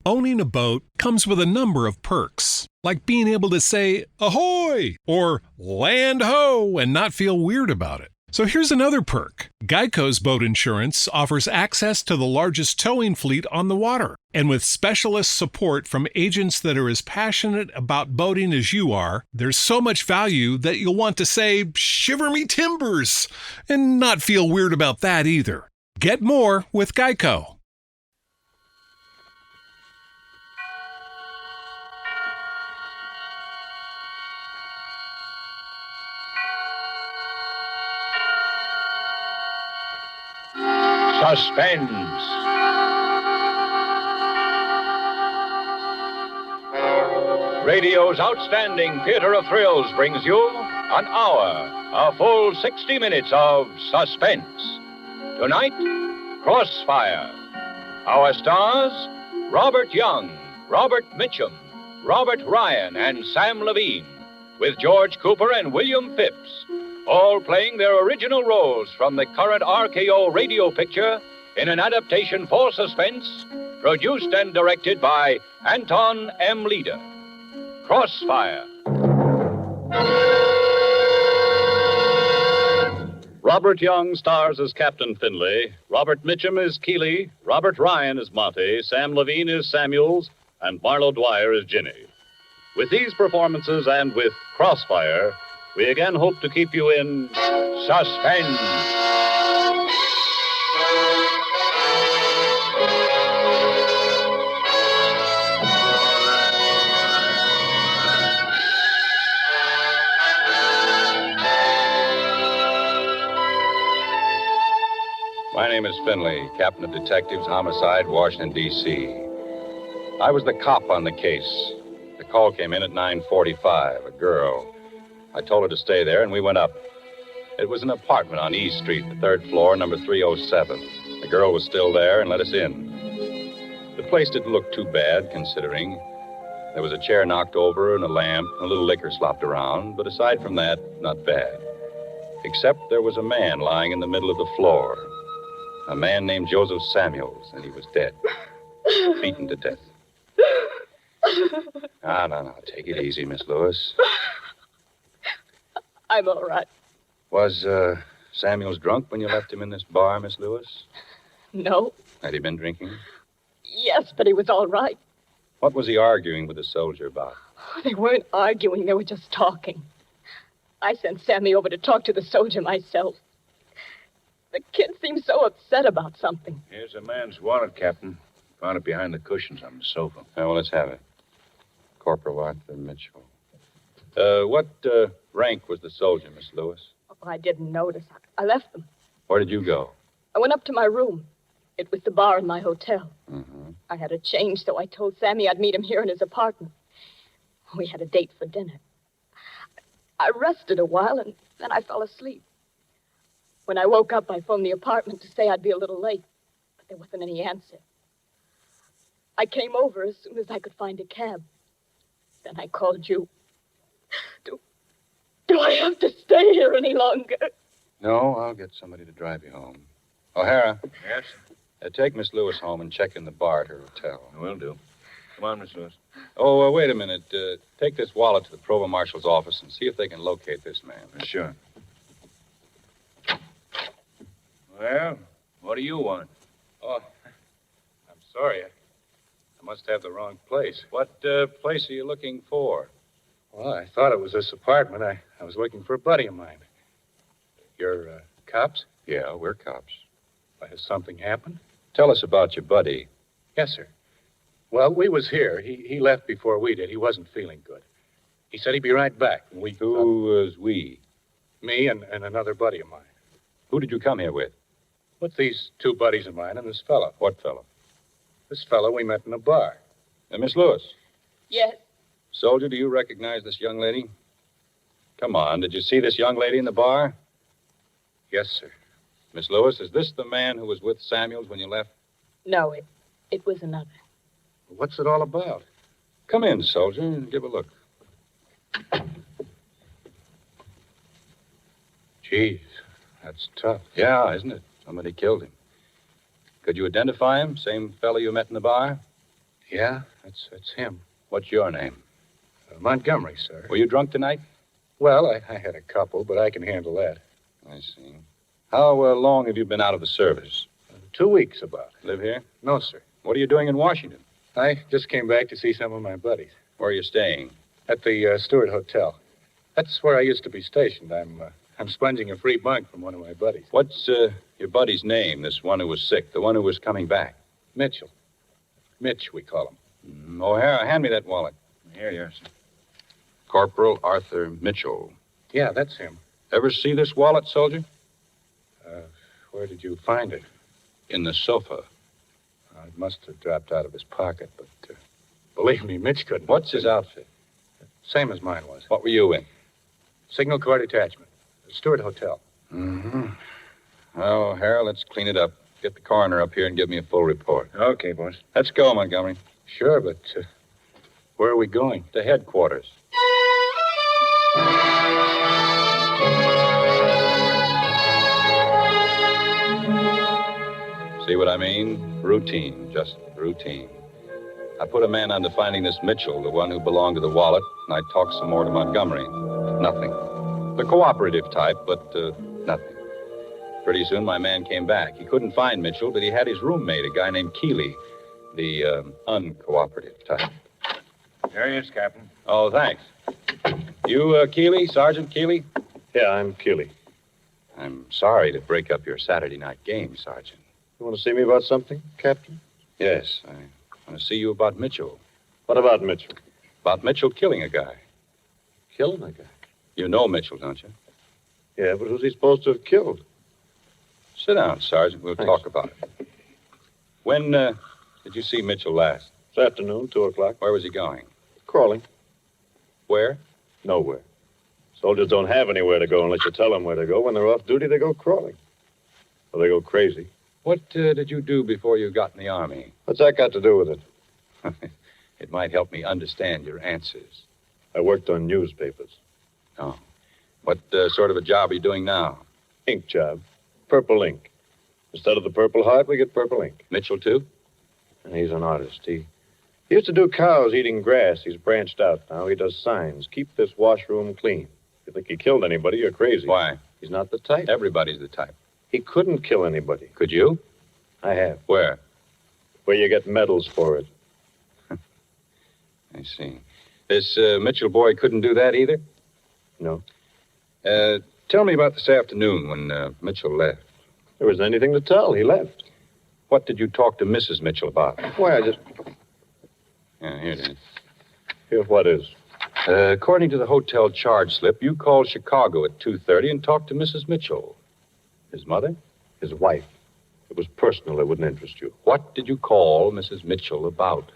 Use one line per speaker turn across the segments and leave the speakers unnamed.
Owning a boat comes with a number of perks, like being able to say, ahoy, or land ho, and not feel weird about it. So here's another perk. Geico's boat insurance offers access to the largest towing fleet on the water. And with specialist support from agents that are as passionate about boating as you are, there's so much value that you'll want to say, shiver me timbers, and not feel weird about that either. Get more with Geico.
Suspense. Radio's outstanding theater of thrills brings you an hour, a full 60 minutes of suspense. Tonight, Crossfire. Our stars, Robert Young, Robert Mitchum, Robert Ryan, and Sam Levine, with George Cooper and William Phipps, all playing their original roles from the current RKO radio picture in an adaptation for suspense, produced and directed by Anton M. Leader. Crossfire.
Robert Young stars as Captain Finlay, Robert Mitchum is Keeley, Robert Ryan is Monty, Sam Levine is Samuels, and Marlo Dwyer is Ginny. With these performances and with Crossfire, we again hope to keep you in
suspense.
My name is Finlay, Captain of Detectives, Homicide, Washington, D.C. I was the cop on the case. The call came in at 9:45, a girl. I told her to stay there, and we went up. It was an apartment on E Street, the third floor, number 307. The girl was still there and let us in. The place didn't look too bad, considering. There was a chair knocked over and a lamp and a little liquor slopped around, but aside from that, not bad. Except there was a man lying in the middle of the floor. A man named Joseph Samuels, and he was dead. Beaten to death. No. Take it easy, Miss Lewis.
I'm all right.
Was Samuels drunk when you left him in this bar, Miss Lewis?
No.
Had he been drinking?
Yes, but he was all right.
What was he arguing with the soldier about?
They weren't arguing. They were just talking. I sent Sammy over to talk to the soldier myself. The kid seemed so upset about something.
Here's a man's wallet, Captain. Found it behind the cushions on the sofa.
Oh, well, let's have it. Corporal Arthur Mitchell. What rank was the soldier, Miss Lewis?
Oh, I didn't notice. I left them.
Where did you go?
I went up to my room. It was the bar in my hotel.
Mm-hmm.
I had a change, so I told Sammy I'd meet him here in his apartment. We had a date for dinner. I rested a while, and then I fell asleep. When I woke up, I phoned the apartment to say I'd be a little late, but there wasn't any answer. I came over as soon as I could find a cab. Then I called you. Do I have to stay here any longer?
No, I'll get somebody to drive you home. O'Hara.
Yes?
Take Miss Lewis home and check in the bar at her hotel.
Will do. Come on, Miss Lewis.
Oh, wait a minute. Take this wallet to the provost marshal's office and see if they can locate this man.
Sure. Well, what do you want?
Oh, I'm sorry. I must have the wrong place.
What place are you looking for?
Well, I thought it was this apartment. I was looking for a buddy of mine. You're cops?
Yeah, we're cops.
Has something happened?
Tell us about your buddy.
Yes, sir. Well, we was here. He left before we did. He wasn't feeling good. He said he'd be right back.
Who was we?
Me and another buddy of mine.
Who did you come here with?
With these two buddies of mine and this fellow.
What fellow?
This fellow we met in a bar.
Miss Lewis.
Yes.
Soldier, do you recognize this young lady? Come on, did you see this young lady in the bar?
Yes, sir.
Miss Lewis, is this the man who was with Samuels when you left?
No, it was another.
What's it all about?
Come in, soldier, and give a look.
Jeez, that's tough.
Yeah, isn't it? Somebody killed him. Could you identify him? Same fellow you met in the bar?
Yeah, that's him.
What's your name?
Montgomery, sir.
Were you drunk tonight?
Well, I had a couple, but I can handle that.
I see. How long have you been out of the service?
2 weeks about.
Live here?
No, sir.
What are you doing in Washington?
I just came back to see some of my buddies.
Where are you staying?
At the Stewart Hotel. That's where I used to be stationed. I'm sponging a free bunk from one of my buddies.
What's your buddy's name, this one who was sick, the one who was coming back?
Mitchell. Mitch, we call him.
O'Hara, hand me that wallet.
Here you are, sir.
Corporal Arthur Mitchell.
Yeah, that's him.
Ever see this wallet, soldier?
Where did you find it?
In the sofa.
It must have dropped out of his pocket, but believe me, Mitch couldn't.
What's his outfit?
Same as mine was.
What were you in?
Signal Corps Detachment. Stewart Hotel.
Mm-hmm. Well, O'Hara, let's clean it up. Get the coroner up here and give me a full report.
Okay, boss.
Let's go, Montgomery.
Sure, but where are we going?
To headquarters. See what I mean? Routine, just routine. I put a man on to finding this Mitchell, the one who belonged to the wallet, and I talked some more to Montgomery. Nothing. The cooperative type, but nothing. Pretty soon my man came back. He couldn't find Mitchell, but he had his roommate, a guy named Keeley, the uncooperative type.
There he is, Captain.
Oh, thanks. You, Keeley, Sergeant Keeley?
Yeah, I'm Keeley.
I'm sorry to break up your Saturday night game, Sergeant.
You want to see me about something, Captain?
Yes, I want to see you about Mitchell.
What about Mitchell?
About Mitchell killing a guy.
Killing a guy?
You know Mitchell, don't you?
Yeah, but who's he supposed to have killed?
Sit down, Sergeant. We'll
Thanks.
talk about it. When did you see Mitchell last?
This afternoon, 2 o'clock.
Where was he going?
Crawling.
Where?
Nowhere. Soldiers don't have anywhere to go unless you tell them where to go. When they're off duty, they go crawling. Or they go crazy.
What did you do before you got in the Army?
What's that got to do with it?
It might help me understand your answers.
I worked on newspapers.
Oh. What sort of a job are you doing now?
Ink job. Purple ink. Instead of the Purple Heart, we get purple ink.
Mitchell, too?
And he's an artist. He used to do cows eating grass. He's branched out now. He does signs. Keep this washroom clean. If you think he killed anybody, you're crazy.
Why?
He's not the type.
Everybody's the type.
He couldn't kill anybody.
Could you?
I have.
Where?
Where you get medals for it.
I see. This Mitchell boy couldn't do that either?
No.
Tell me about this afternoon when Mitchell left.
There wasn't anything to tell. He left.
What did you talk to Mrs. Mitchell about?
Why, I just...
Yeah, here it is.
Here, what is?
According to the hotel charge slip, you called Chicago at 2:30 and talked to Mrs. Mitchell. His mother?
His wife. It was personal. It wouldn't interest you.
What did you call Mrs. Mitchell about?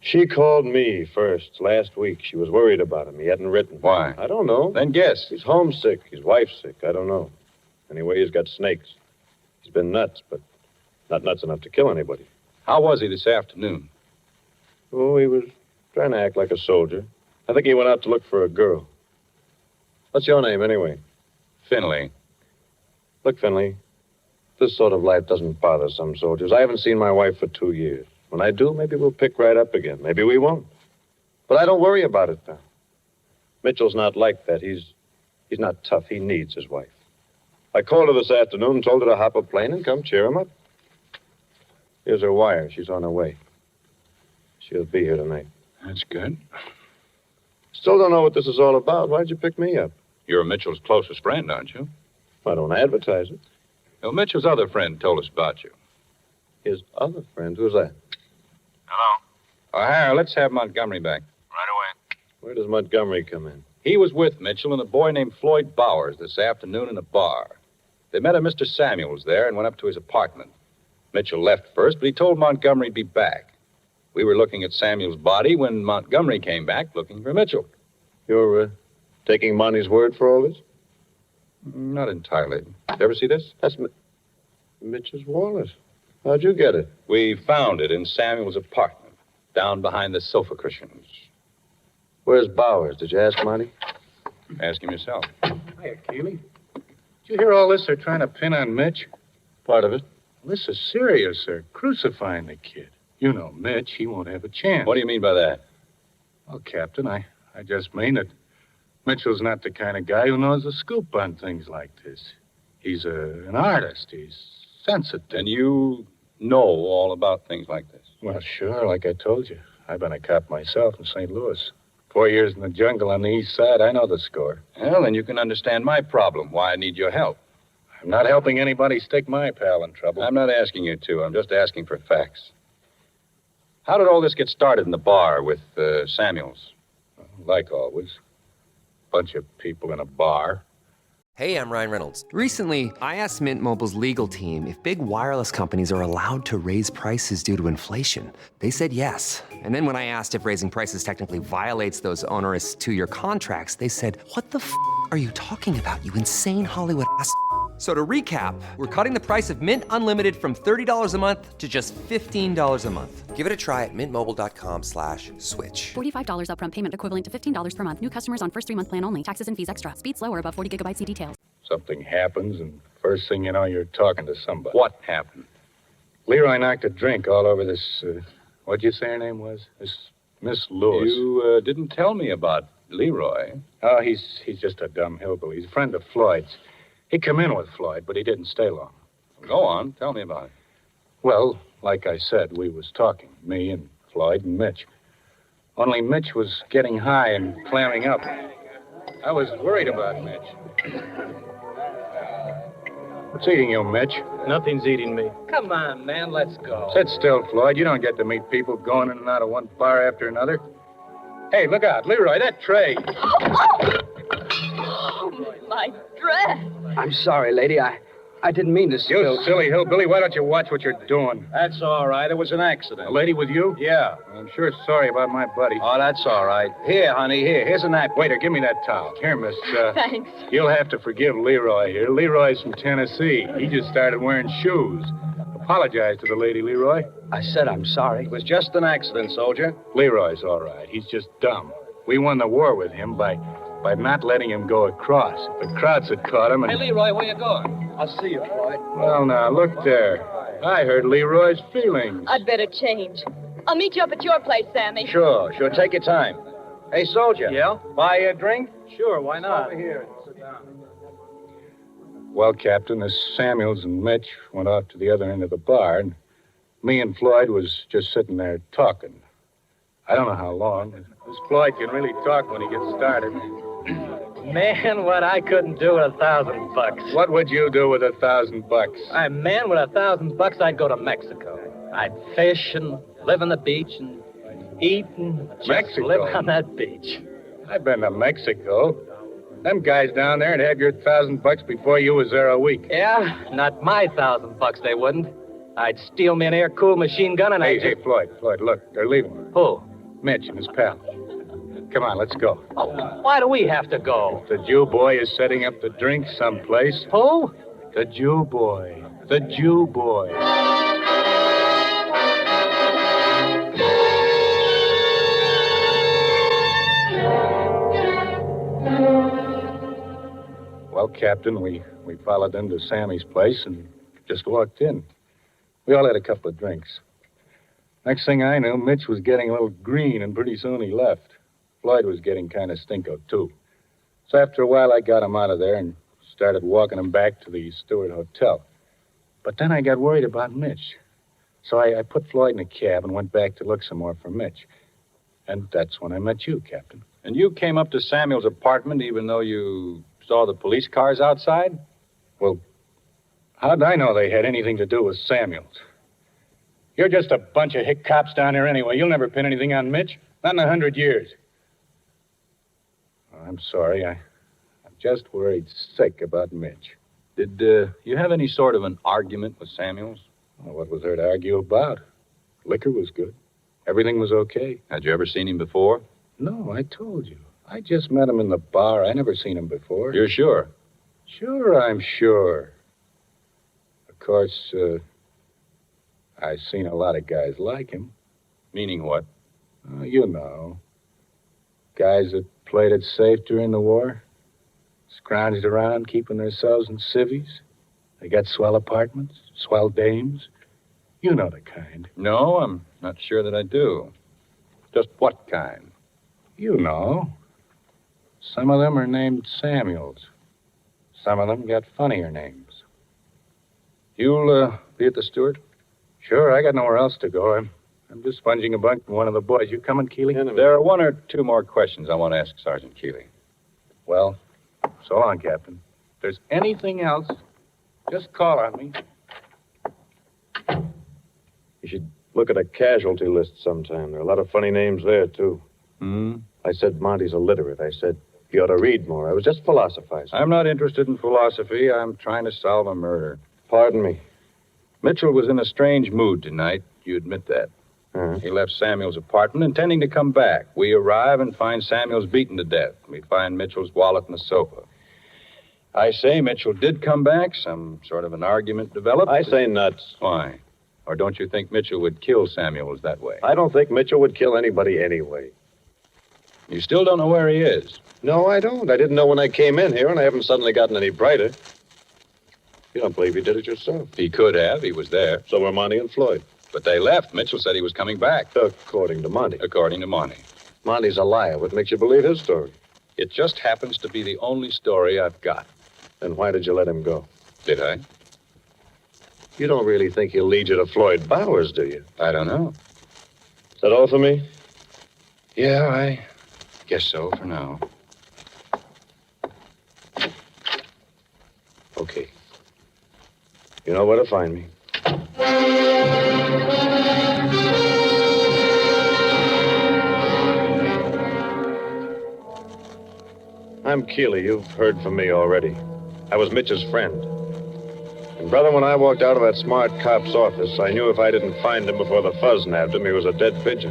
She called me first last week. She was worried about him. He hadn't written.
Why?
I don't know.
Then guess.
He's homesick. His wife's sick. I don't know. Anyway, he's got snakes. He's been nuts, but not nuts enough to kill anybody.
How was he this afternoon?
Oh, he was trying to act like a soldier. I think he went out to look for a girl. What's your name, anyway?
Finley.
Look, Finley, this sort of life doesn't bother some soldiers. I haven't seen my wife for 2 years. When I do, maybe we'll pick right up again. Maybe we won't. But I don't worry about it now. Mitchell's not like that. He's not tough. He needs his wife. I called her this afternoon and told her to hop a plane and come cheer him up. Here's her wire. She's on her way. She'll be here tonight.
That's good.
Still don't know what this is all about. Why'd you pick me up?
You're Mitchell's closest friend, aren't you?
I don't advertise it.
Well, Mitchell's other friend told us about you.
His other friend? Who's that?
Hello.
O'Hara, let's have Montgomery back.
Right away.
Where does Montgomery come in?
He was with Mitchell and a boy named Floyd Bowers this afternoon in a bar. They met a Mr. Samuels there and went up to his apartment. Mitchell left first, but he told Montgomery to be back. We were looking at Samuel's body when Montgomery came back looking for Mitchell.
You're taking Monty's word for all this?
Not entirely. Ever see this?
That's Mitchell's wallet. How'd you get it?
We found it in Samuel's apartment, down behind the sofa cushions.
Where's Bowers? Did you ask Monty?
Ask him yourself.
Hiya, Keeley. Did you hear all this they're trying to pin on Mitch?
Part of it.
This is serious. They're crucifying the kid. You know Mitch, he won't have a chance.
What do you mean by that?
Well, Captain, I just mean that Mitchell's not the kind of guy who knows the scoop on things like this. He's an artist. He's sensitive.
And you know all about things like this?
Well, sure, like I told you. I've been a cop myself in St. Louis. 4 years in the jungle on the east side, I know the score.
Well, then you can understand my problem, why I need your help.
I'm not helping anybody stick my pal in trouble.
I'm not asking you to. I'm just asking for facts. How did all this get started in the bar with Samuels?
Like always. Bunch of people in a bar.
Hey, I'm Ryan Reynolds. Recently, I asked Mint Mobile's legal team if big wireless companies are allowed to raise prices due to inflation. They said yes. And then when I asked if raising prices technically violates those onerous 2-year contracts, they said, "What the f*** are you talking about, you insane Hollywood ass?" So to recap, we're cutting the price of Mint Unlimited from $30 a month to just $15 a month. Give it a try at mintmobile.com/switch.
$45 upfront payment equivalent to $15 per month. New customers on first 3-month plan only. Taxes and fees extra. Speed slower above 40 gigabytes. See details.
Something happens, and first thing you know, you're talking to somebody.
What happened?
Leroy knocked a drink all over this, what'd you say her name was? This Miss Lewis.
You didn't tell me about Leroy.
Oh, he's just a dumb hillbilly. He's a friend of Floyd's. He come in with Floyd, but he didn't stay long.
Go on. Tell me about it.
Well, like I said, we was talking, me and Floyd and Mitch. Only Mitch was getting high and clamming up. I was worried about Mitch. What's eating you, Mitch?
Nothing's eating me. Come on, man, let's go.
Sit still, Floyd. You don't get to meet people going in and out of one bar after another. Hey, look out. Leroy, that tray.
Oh, my dress.
I'm sorry, lady. I didn't mean to spill.
You silly hillbilly. Why don't you watch what you're doing?
That's all right. It was an accident.
A lady with you?
Yeah.
I'm sure sorry about my buddy.
Oh, that's all right. Here, honey, here. Here's a napkin.
Waiter, give me that towel. Here, miss.
Thanks.
You'll have to forgive Leroy here. Leroy's from Tennessee. He just started wearing shoes. Apologize to the lady, Leroy.
I said I'm sorry. It was just an accident, soldier.
Leroy's all right. He's just dumb. We won the war with him by not letting him go across. If the crowds had caught him and...
Hey, Leroy, where you going? I'll see you, Floyd.
Well, now, look there. I hurt Leroy's feelings.
I'd better change. I'll meet you up at your place, Sammy.
Sure. Take your time. Hey, soldier.
Yeah?
Buy you a drink?
Sure, why not?
Over here. Sit down.
Well, Captain, this Samuels and Mitch went off to the other end of the bar, and me and Floyd was just sitting there talking. I don't know how long. This Floyd can really talk when he gets started.
Man, what I couldn't do with $1,000.
What would you do with $1,000?
Man, with $1,000, I'd go to Mexico. I'd fish and live on the beach and eat and just
Mexico?
live on that beach.
I've been to Mexico. Them guys down there would have your $1,000 before you was there a week.
Yeah, not my $1,000, they wouldn't. I'd steal me an air-cooled machine gun and
Hey, Floyd, look, they're leaving.
Who?
Mitch and his pal. Come on, let's go.
Oh, why do we have to go?
The Jew boy is setting up the drink someplace.
Who?
The Jew boy. The Jew boy. Well, Captain, we followed them to Sammy's place and just walked in. We all had a couple of drinks. Next thing I knew, Mitch was getting a little green, and pretty soon he left. Floyd was getting kind of stinko, too. So after a while, I got him out of there and started walking him back to the Stewart Hotel. But then I got worried about Mitch. So I put Floyd in a cab and went back to look some more for Mitch. And that's when I met you, Captain.
And you came up to Samuel's apartment even though you saw the police cars outside?
Well, how'd I know they had anything to do with Samuels? You're just a bunch of hick cops down there anyway. You'll never pin anything on Mitch. Not in 100 years. Oh, I'm sorry. I'm just worried sick about Mitch.
Did you have any sort of an argument with Samuels?
Well, what was there to argue about? Liquor was good. Everything was okay.
Had you ever seen him before?
No, I told you. I just met him in the bar. I never seen him before.
You're sure?
Sure, I'm sure. Of course, I've seen a lot of guys like him.
Meaning what?
You know. Guys that played it safe during the war. Scrounged around, keeping themselves in civvies. They got swell apartments, swell dames. You know the kind.
No, I'm not sure that I do. Just what kind?
You know. Some of them are named Samuels. Some of them got funnier names.
You'll be at the Stewart?
Sure, I got nowhere else to go. I'm just sponging a bunk from one of the boys. You coming, Keeley?
There are one or two more questions I want to ask Sergeant Keeley.
Well, so long, Captain. If there's anything else, just call on me.
You should look at a casualty list sometime. There are a lot of funny names there, too. I said Monty's illiterate. I said he ought to read more. I was just philosophizing.
I'm not interested in philosophy. I'm trying to solve a murder.
Pardon me.
Mitchell was in a strange mood tonight. You admit that. He left Samuel's apartment intending to come back. We arrive and find Samuel's beaten to death. We find Mitchell's wallet on the sofa. I say Mitchell did come back. Some sort of an argument developed.
I say nuts.
Why? Or don't you think Mitchell would kill Samuels that way?
I don't think Mitchell would kill anybody anyway.
You still don't know where he is?
No, I don't. I didn't know when I came in here, and I haven't suddenly gotten any brighter. You don't believe he did it yourself?
He could have. He was there.
So were Monty and Floyd.
But they left. Mitchell said he was coming back.
According to Monty.
According to Monty.
Monty's a liar. What makes you believe his story?
It just happens to be the only story I've got.
Then why did you let him go?
Did I?
You don't really think he'll lead you to Floyd Bowers, do you?
I don't know.
Is that all for me?
Yeah, I guess so for now.
Okay. You know where to find me. I'm Keeley. You've heard from me already. I was Mitch's friend. And, brother, when I walked out of that smart cop's office, I knew if I didn't find him before the fuzz nabbed him, he was a dead pigeon.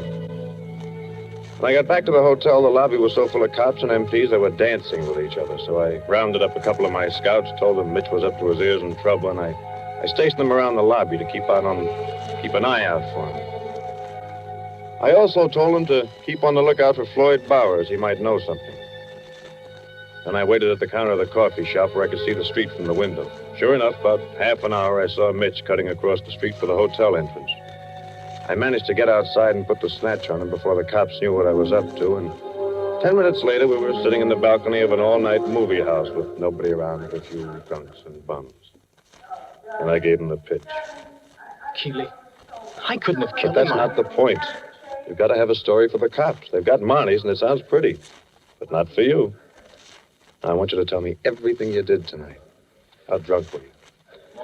When I got back to the hotel, the lobby was so full of cops and MPs, they were dancing with each other. So I rounded up a couple of my scouts, told them Mitch was up to his ears in trouble, and I stationed them around the lobby to keep an eye out for him. I also told them to keep on the lookout for Floyd Bowers. He might know something. Then I waited at the counter of the coffee shop where I could see the street from the window. Sure enough, about half an hour, I saw Mitch cutting across the street for the hotel entrance. I managed to get outside and put the snatch on him before the cops knew what I was up to, and 10 minutes later, we were sitting in the balcony of an all-night movie house with nobody around but a few drunks and bums. And I gave him the pitch.
Keeley, I couldn't have killed
But that's
him.
not the point. You've got to have a story for the cops. They've got Monty's, and it sounds pretty, but not for you. Now, I want you to tell me everything you did tonight. How drunk were you?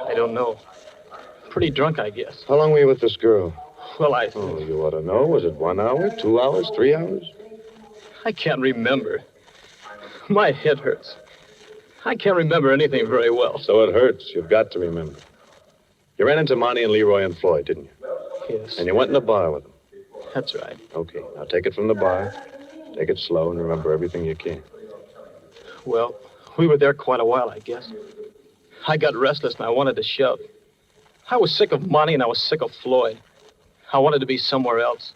I don't know. Pretty drunk, I guess.
How long were you with this girl?
Well,
Oh, you ought to know. Was it 1 hour, 2 hours, 3 hours?
I can't remember. My head hurts. I can't remember anything very well.
So it hurts. You've got to remember. You ran into Monty and Leroy and Floyd, didn't you?
Yes.
And you went in a bar with them.
That's right.
Okay, now take it from the bar. Take it slow and remember everything you can.
Well, we were there quite a while, I guess. I got restless and I wanted to shove. I was sick of Monty and I was sick of Floyd. I wanted to be somewhere else.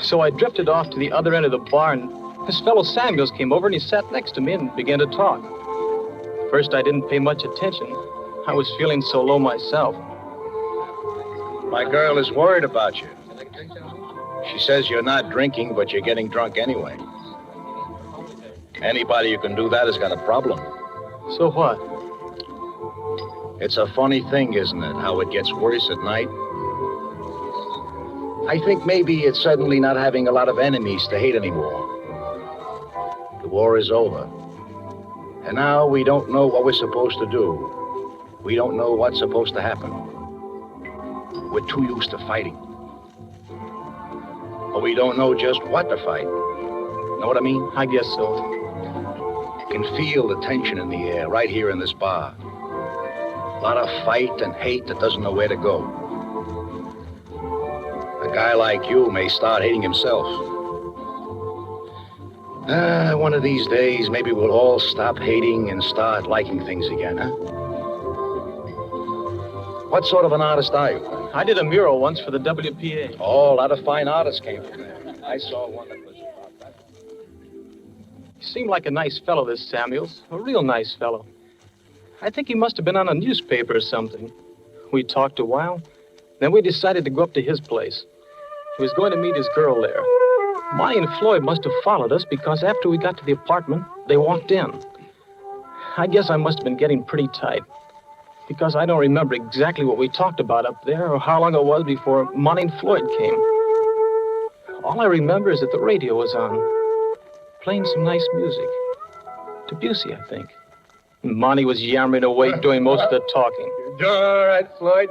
So I drifted off to the other end of the bar, and this fellow Samuels came over and he sat next to me and began to talk. First, I didn't pay much attention. I was feeling so low myself.
My girl is worried about you. She says you're not drinking, but you're getting drunk anyway. Anybody who can do that has got a problem.
So what?
It's a funny thing, isn't it, how it gets worse at night? I think maybe it's suddenly not having a lot of enemies to hate anymore. The war is over. And now we don't know what we're supposed to do. We don't know what's supposed to happen. We're too used to fighting. But we don't know just what to fight. Know what I mean?
I guess so.
You can feel the tension in the air right here in this bar. A lot of fight and hate that doesn't know where to go. A guy like you may start hating himself. One of these days, maybe we'll all stop hating and start liking things again, huh? What sort of an artist are you?
I did a mural once for the WPA.
Oh, a lot of fine artists came from there. I saw one that was about that.
He seemed like a nice fellow, this Samuels. A real nice fellow. I think he must have been on a newspaper or something. We talked a while. Then we decided to go up to his place. He was going to meet his girl there. Monty and Floyd must have followed us because after we got to the apartment, they walked in. I guess I must have been getting pretty tight because I don't remember exactly what we talked about up there or how long it was before Monty and Floyd came. All I remember is that the radio was on, playing some nice music. Debussy, I think. And Monty was yammering away, doing most of the talking.
You're doing all right, Floyd.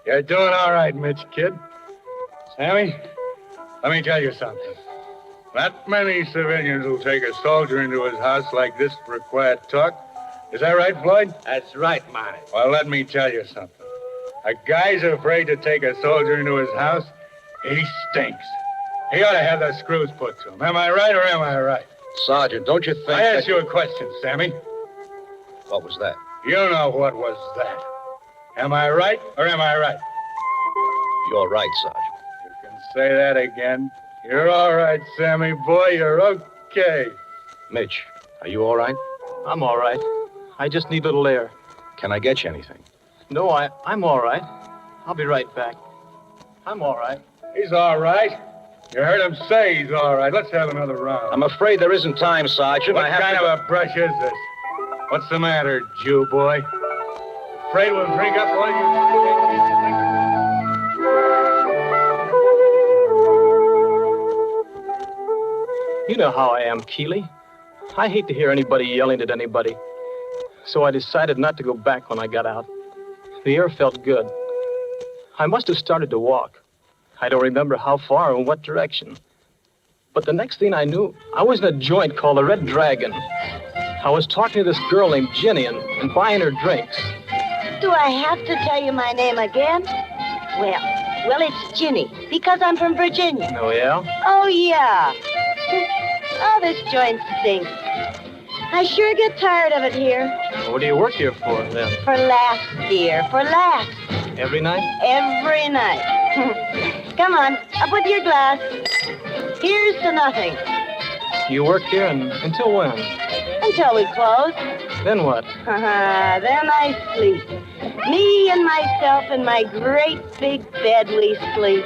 You're doing all right, Mitch, kid. Sammy, let me tell you something. Not many civilians will take a soldier into his house like this for a quiet talk. Is that right, Floyd?
That's right, Monty.
Well, let me tell you something. A guy's afraid to take a soldier into his house. He stinks. He ought to have the screws put to him. Am I right or am I right?
Sergeant, don't you think
I asked you a question, Sammy.
What was that?
You know what was that. Am I right or am I right?
You're right, Sergeant.
You can say that again. You're all right, Sammy boy. You're okay.
Mitch, are you all right?
I'm all right. I just need a little air.
Can I get you anything?
No, I'm all right. I'll be right back. I'm all right.
He's all right. You heard him say he's all right. Let's have another round.
I'm afraid there isn't time, Sergeant.
What kind of a brush is this? What's the matter, Jew boy? Afraid we'll drink up all you...
You know how I am, Keeley. I hate to hear anybody yelling at anybody. So I decided not to go back when I got out. The air felt good. I must have started to walk. I don't remember how far or in what direction. But the next thing I knew, I was in a joint called the Red Dragon. I was talking to this girl named Ginny and buying her drinks.
Do I have to tell you my name again? Well, it's Ginny, because I'm from Virginia.
Oh, yeah?
Oh, yeah. Oh, this joint stinks. I sure get tired of it here.
What do you work here for, then?
For laughs, dear, for laughs.
Every night?
Every night. Come on, up with your glass. Here's to nothing.
You work here until when?
Until we close.
Then what?
Then I sleep. Me and myself in my great big bed, we sleep.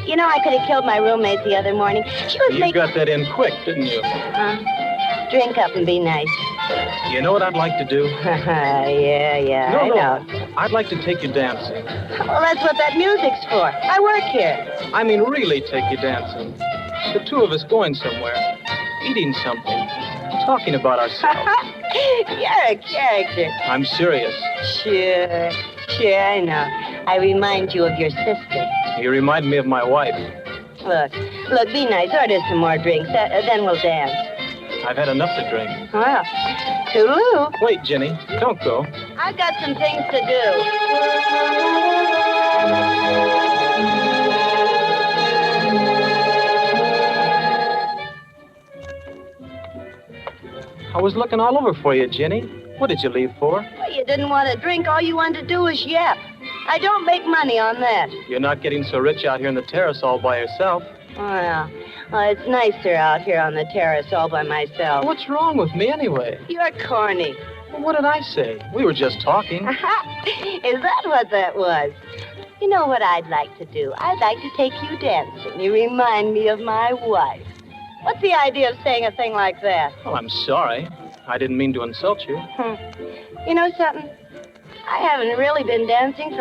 You know, I could have killed my roommate the other morning. She was
You got that in quick, didn't you?
Drink up and be nice.
You know what I'd like to do?
Yeah, I know.
I'd like to take you dancing.
Well, that's what that music's for. I work here.
I mean, really take you dancing. The two of us going somewhere, eating something, talking about ourselves.
You're a character.
I'm serious.
Sure, I know. I remind you of your sister.
You remind me of my wife.
Look, be nice. Order some more drinks. Then we'll dance.
I've had enough to drink.
Well, toodaloo.
Wait, Ginny, don't go.
I've got some things to do.
I was looking all over for you, Ginny. What did you leave for?
Well, you didn't want to drink. All you wanted to do was yap. I don't make money on that.
You're not getting so rich out here in the terrace all by yourself.
Well, it's nicer out here on the terrace all by myself.
What's wrong with me, anyway?
You're corny.
Well, what did I say? We were just talking.
Is that what that was? You know what I'd like to do? I'd like to take you dancing. You remind me of my wife. What's the idea of saying a thing like that?
Well, I'm sorry. I didn't mean to insult you.
You know something? I haven't really been dancing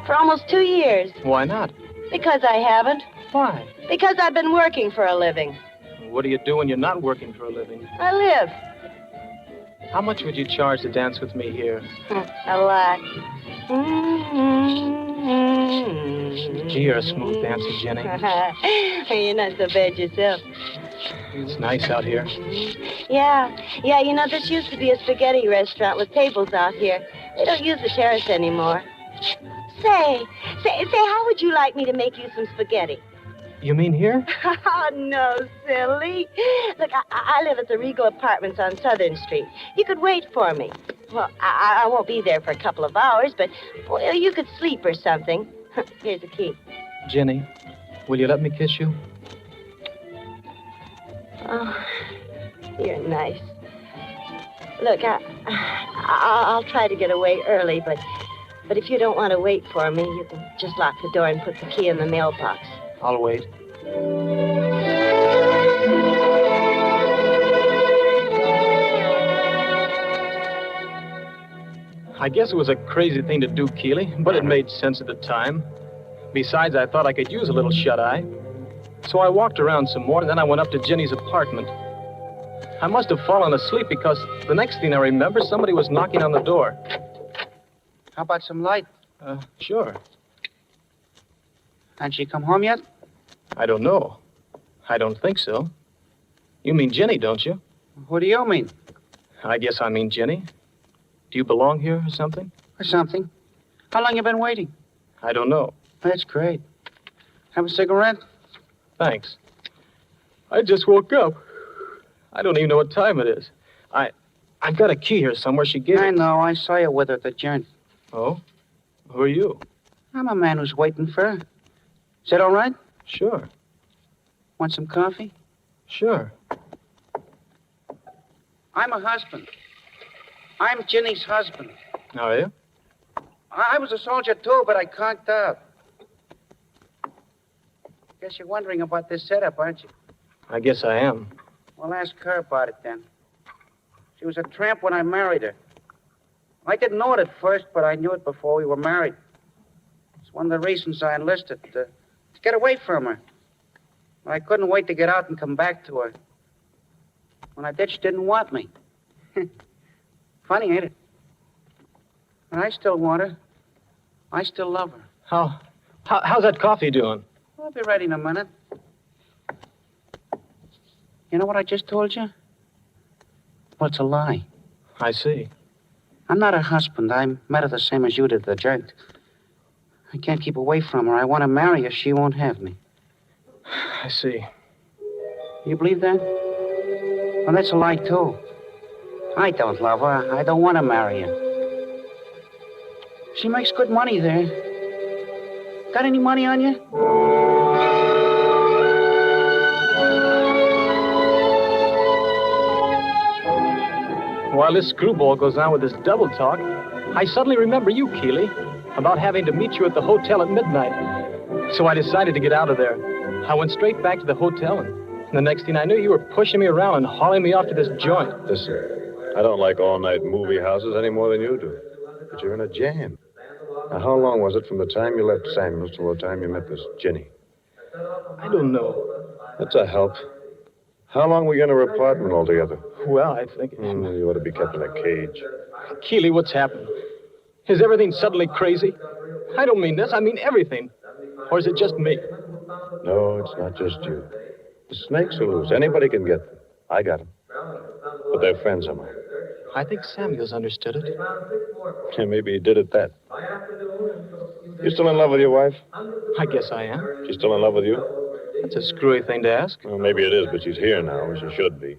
for almost 2 years.
Why not?
Because I haven't.
Why?
Because I've been working for a living.
What do you do when you're not working for a living?
I live.
How much would you charge to dance with me here?
A lot.
Gee, you're a smooth dancer, Jenny.
You're not so bad yourself.
It's nice out here.
Yeah, you know, this used to be a spaghetti restaurant with tables out here. They don't use the terrace anymore. Say, how would you like me to make you some spaghetti?
You mean here?
Oh, no, silly. Look, I live at the Regal Apartments on Southern Street. You could wait for me. Well, I won't be there for a couple of hours, but well, you could sleep or something. Here's the key.
Jenny, will you let me kiss you?
Oh, you're nice. Look, I'll try to get away early, but But if you don't want to wait for me, you can just lock the door and put the key in the mailbox.
I'll wait. I guess it was a crazy thing to do, Keeley, but it made sense at the time. Besides, I thought I could use a little shut-eye. So I walked around some more, and then I went up to Ginny's apartment. I must have fallen asleep because the next thing I remember, somebody was knocking on the door.
How about some light?
Sure.
Hasn't she come home yet?
I don't know. I don't think so. You mean Ginny, don't you?
What do you mean?
I guess I mean Ginny. Do you belong here or something?
Or something. How long you been waiting?
I don't know.
That's great. Have a cigarette?
Thanks. I just woke up. I don't even know what time it is. I've got a key here somewhere. She gave it.
I know. I saw you with her at the joint.
Oh? Who are you?
I'm a man who's waiting for her. Is that all right?
Sure.
Want some coffee?
Sure.
I'm a husband. I'm Ginny's husband.
Are you?
I was a soldier, too, but I conked out. Guess you're wondering about this setup, aren't you?
I guess I am.
Well, ask her about it, then. She was a tramp when I married her. I didn't know it at first, but I knew it before we were married. It's one of the reasons I enlisted, to get away from her. I couldn't wait to get out and come back to her. When I did, she didn't want me. Funny, ain't it? But I still want her. I still love her.
How's that coffee doing?
I'll be ready in a minute. You know what I just told you? Well, it's a lie.
I see.
I'm not her husband. I met her the same as you did, the joint. I can't keep away from her. I want to marry her. She won't have me.
I see.
You believe that? Well, that's a lie, too. I don't love her. I don't want to marry her. She makes good money there. Got any money on you?
While this screwball goes on with this double talk, I suddenly remember you, Keeley, about having to meet you at the hotel at midnight. So I decided to get out of there. I went straight back to the hotel, and the next thing I knew, you were pushing me around and hauling me off to this joint.
Listen, I don't like all-night movie houses any more than you do. But you're in a jam. Now, how long was it from the time you left Samuels till the time you met this Ginny?
I don't know.
That's a help. How long were you in her apartment altogether?
Well, I think...
You ought to be kept in a cage.
Keeley, what's happened? Is everything suddenly crazy? I don't mean this. I mean everything. Or is it just me?
No, it's not just you. The snakes are loose. Anybody can get them. I got them. But they're friends of mine.
I think Samuels understood it.
Yeah, maybe he did at that. You still in love with your wife?
I guess I am.
She's still in love with you?
That's a screwy thing to ask.
Well, maybe it is, but she's here now, or she should be.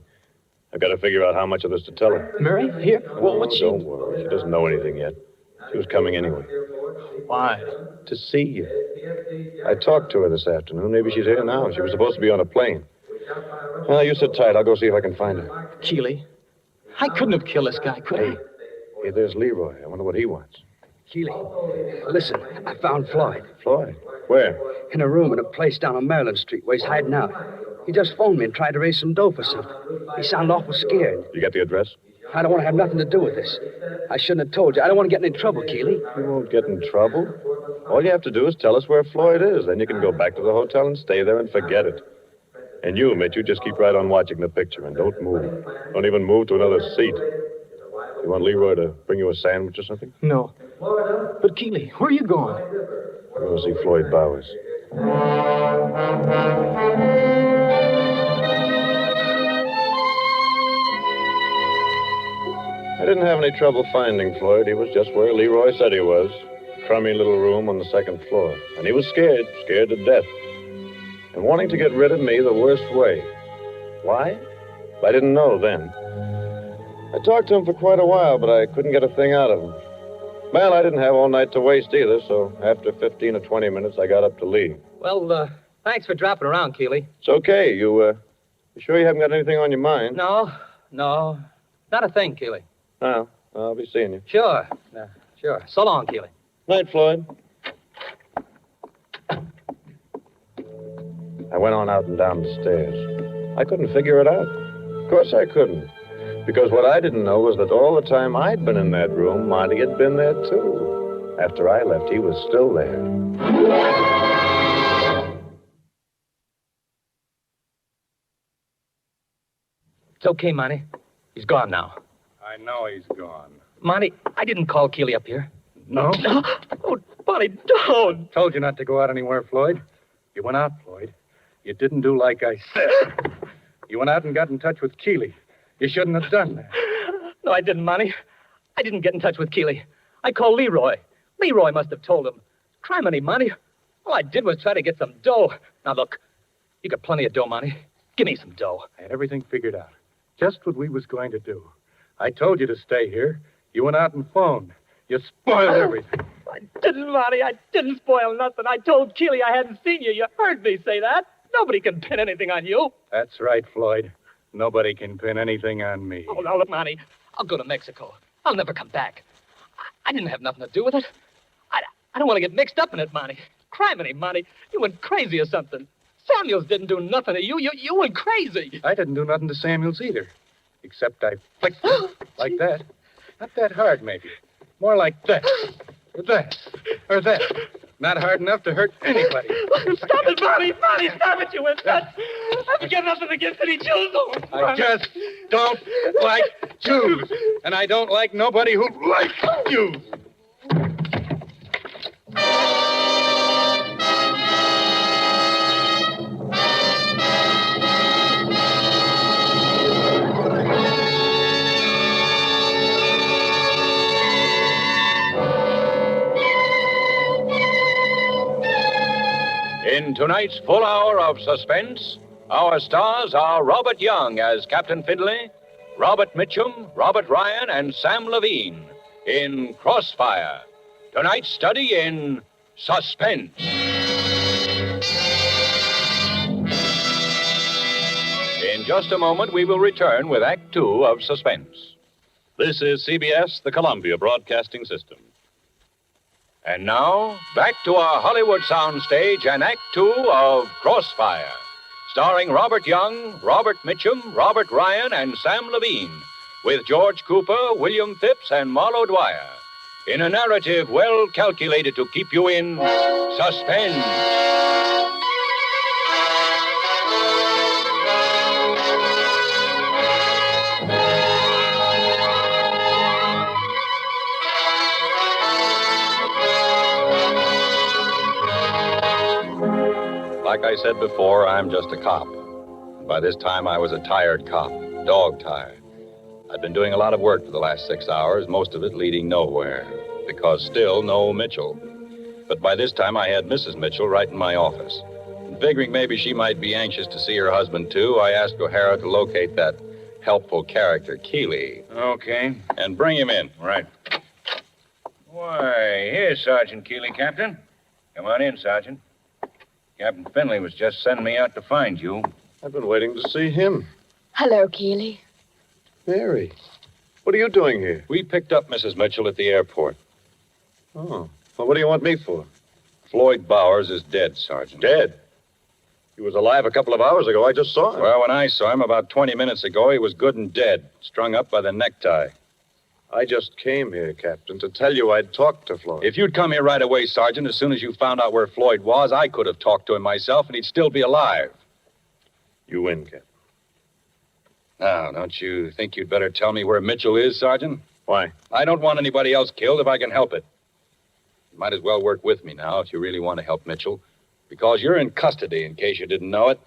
I've got to figure out how much of this to tell her.
Mary? Here? Well, what's she...
Don't worry. She doesn't know anything yet. She was coming anyway.
Why?
To see you. I talked to her this afternoon. Maybe she's here now. She was supposed to be on a plane. Well, you sit tight. I'll go see if I can find her.
Keeley, I couldn't have killed this guy, could I?
Hey, there's Leroy. I wonder what he wants.
Keeley, listen, I found Floyd.
Floyd? Where?
In a room in a place down on Maryland Street where he's hiding out. He just phoned me and tried to raise some dough for something. He sounded awful scared.
You got the address?
I don't want to have nothing to do with this. I shouldn't have told you. I don't want to get in any trouble, Keeley.
You won't get in trouble. All you have to do is tell us where Floyd is. Then you can go back to the hotel and stay there and forget it. And you, Mitch, you just keep right on watching the picture and don't move. Don't even move to another seat. You want Leroy to bring you a sandwich or something?
No. But, Keeley, where are you going?
I'm going to see Floyd Bowers. I didn't have any trouble finding Floyd. He was just where Leroy said he was. Crummy little room on the second floor. And he was scared to death. And wanting to get rid of me the worst way. Why? I didn't know then. I talked to him for quite a while, but I couldn't get a thing out of him. Well, I didn't have all night to waste either, so after 15 or 20 minutes, I got up to leave.
Well, thanks for dropping around, Keeley.
It's okay. You sure you haven't got anything on your mind?
No. Not a thing, Keeley.
No, I'll be seeing you.
Sure. Sure. So long, Keeley.
Night, Floyd. I went on out and down the stairs. I couldn't figure it out. Of course I couldn't. Because what I didn't know was that all the time I'd been in that room, Monty had been there, too. After I left, he was still there.
It's okay, Monty. He's gone now.
I know he's gone.
Monty, I didn't call Keeley up here.
No?
Oh, Monty, don't.
Told you not to go out anywhere, Floyd. You went out, Floyd. You didn't do like I said. You went out and got in touch with Keeley. You shouldn't have done that.
No, I didn't, Monty. I didn't get in touch with Keeley. I called Leroy. Leroy must have told him. Try money, Monty. All I did was try to get some dough. Now, look, you got plenty of dough, Monty. Give me some dough.
I had everything figured out. Just what we was going to do. I told you to stay here. You went out and phoned. You spoiled everything.
I didn't, Monty. I didn't spoil nothing. I told Keeley I hadn't seen you. You heard me say that. Nobody can pin anything on you.
That's right, Floyd. Nobody can pin anything on me.
Oh, now, look, Monty. I'll go to Mexico. I'll never come back. I didn't have nothing to do with it. I don't want to get mixed up in it, Monty. Criminy, Monty. You went crazy or something. Samuels didn't do nothing to you. You went crazy.
I didn't do nothing to Samuels either. Except I flicked him like that. Not that hard, maybe. More like that. Or that. Or that. Not hard enough to hurt anybody.
Stop it, Monty. Monty, stop it, you wimp. I've got nothing against any Jews. Oh,
I just don't like Jews. And I don't like nobody who likes Jews.
In tonight's full hour of suspense, our stars are Robert Young as Captain Findlay, Robert Mitchum, Robert Ryan, and Sam Levine in Crossfire. Tonight's study in suspense. In just a moment, we will return with Act Two of Suspense.
This is CBS, the Columbia Broadcasting System.
And now, back to our Hollywood soundstage and Act Two of Crossfire, starring Robert Young, Robert Mitchum, Robert Ryan, and Sam Levine, with George Cooper, William Phipps, and Marlo Dwyer, in a narrative well calculated to keep you in suspense.
Like I said before, I'm just a cop. By this time, I was a tired cop, dog-tired. I'd been doing a lot of work for the last 6 hours, most of it leading nowhere, because still no Mitchell. But by this time, I had Mrs. Mitchell right in my office. And figuring maybe she might be anxious to see her husband, too, I asked O'Hara to locate that helpful character, Keeley.
Okay.
And bring him in.
Right. Why, here's Sergeant Keeley, Captain. Come on in, Sergeant. Captain Finley was just sending me out to find you.
I've been waiting to see him.
Hello, Keeley.
Mary, what are you doing here?
We picked up Mrs. Mitchell at the airport.
Oh, well, what do you want me for?
Floyd Bowers is dead, Sergeant.
Dead? He was alive a couple of hours ago. I just saw him.
Well, when I saw him about 20 minutes ago, he was good and dead, strung up by the necktie.
I just came here, Captain, to tell you I'd talked to Floyd.
If you'd come here right away, Sergeant, as soon as you found out where Floyd was, I could have talked to him myself, and he'd still be alive.
You win, Captain.
Now, don't you think you'd better tell me where Mitchell is, Sergeant?
Why?
I don't want anybody else killed if I can help it. You might as well work with me now if you really want to help Mitchell, because you're in custody, in case you didn't know it.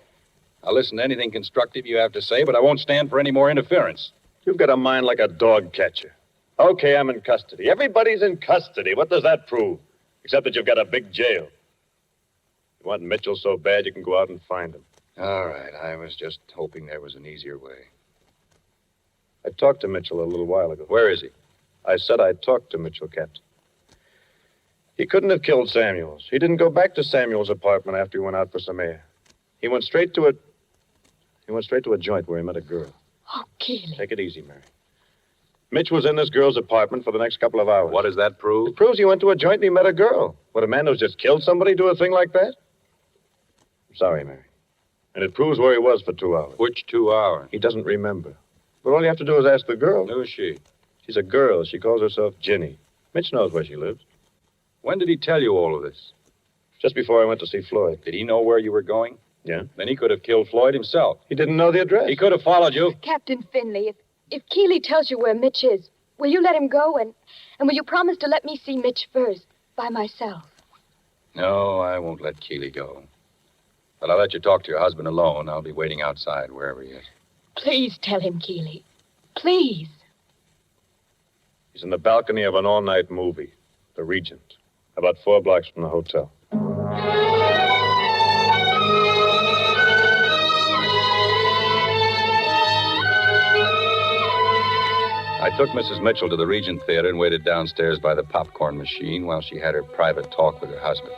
I'll listen to anything constructive you have to say, but I won't stand for any more interference.
You've got a mind like a dog catcher. Okay, I'm in custody. Everybody's in custody. What does that prove? Except that you've got a big jail. You want Mitchell so bad you can go out and find him.
All right, I was just hoping there was an easier way.
I talked to Mitchell a little while ago.
Where is he?
I said I'd talked to Mitchell, Captain. He couldn't have killed Samuels. He didn't go back to Samuels' apartment after he went out for some air. He went straight to a joint where he met a girl.
Oh, Keeley.
Take it easy, Mary. Mitch was in this girl's apartment for the next couple of hours.
What does that prove?
It proves he went to a joint and he met a girl. Would a man who's just killed somebody do a thing like that? I'm sorry, Mary. And it proves where he was for 2 hours.
Which 2 hours?
He doesn't remember. But all you have to do is ask the girl.
Who is she?
She's a girl. She calls herself Ginny. Mitch knows where she lives.
When did he tell you all of this?
Just before I went to see Floyd.
Did he know where you were going?
Yeah.
Then he could have killed Floyd himself.
He didn't know the address.
He could have followed you.
Captain Finley, if Keeley tells you where Mitch is, will you let him go? And will you promise to let me see Mitch first, by myself?
No, I won't let Keeley go. But I'll let you talk to your husband alone. I'll be waiting outside, wherever he is.
Please tell him, Keeley. Please.
He's in the balcony of an all-night movie, The Regent, about 4 blocks from the hotel.
I took Mrs. Mitchell to the Regent Theater and waited downstairs by the popcorn machine while she had her private talk with her husband.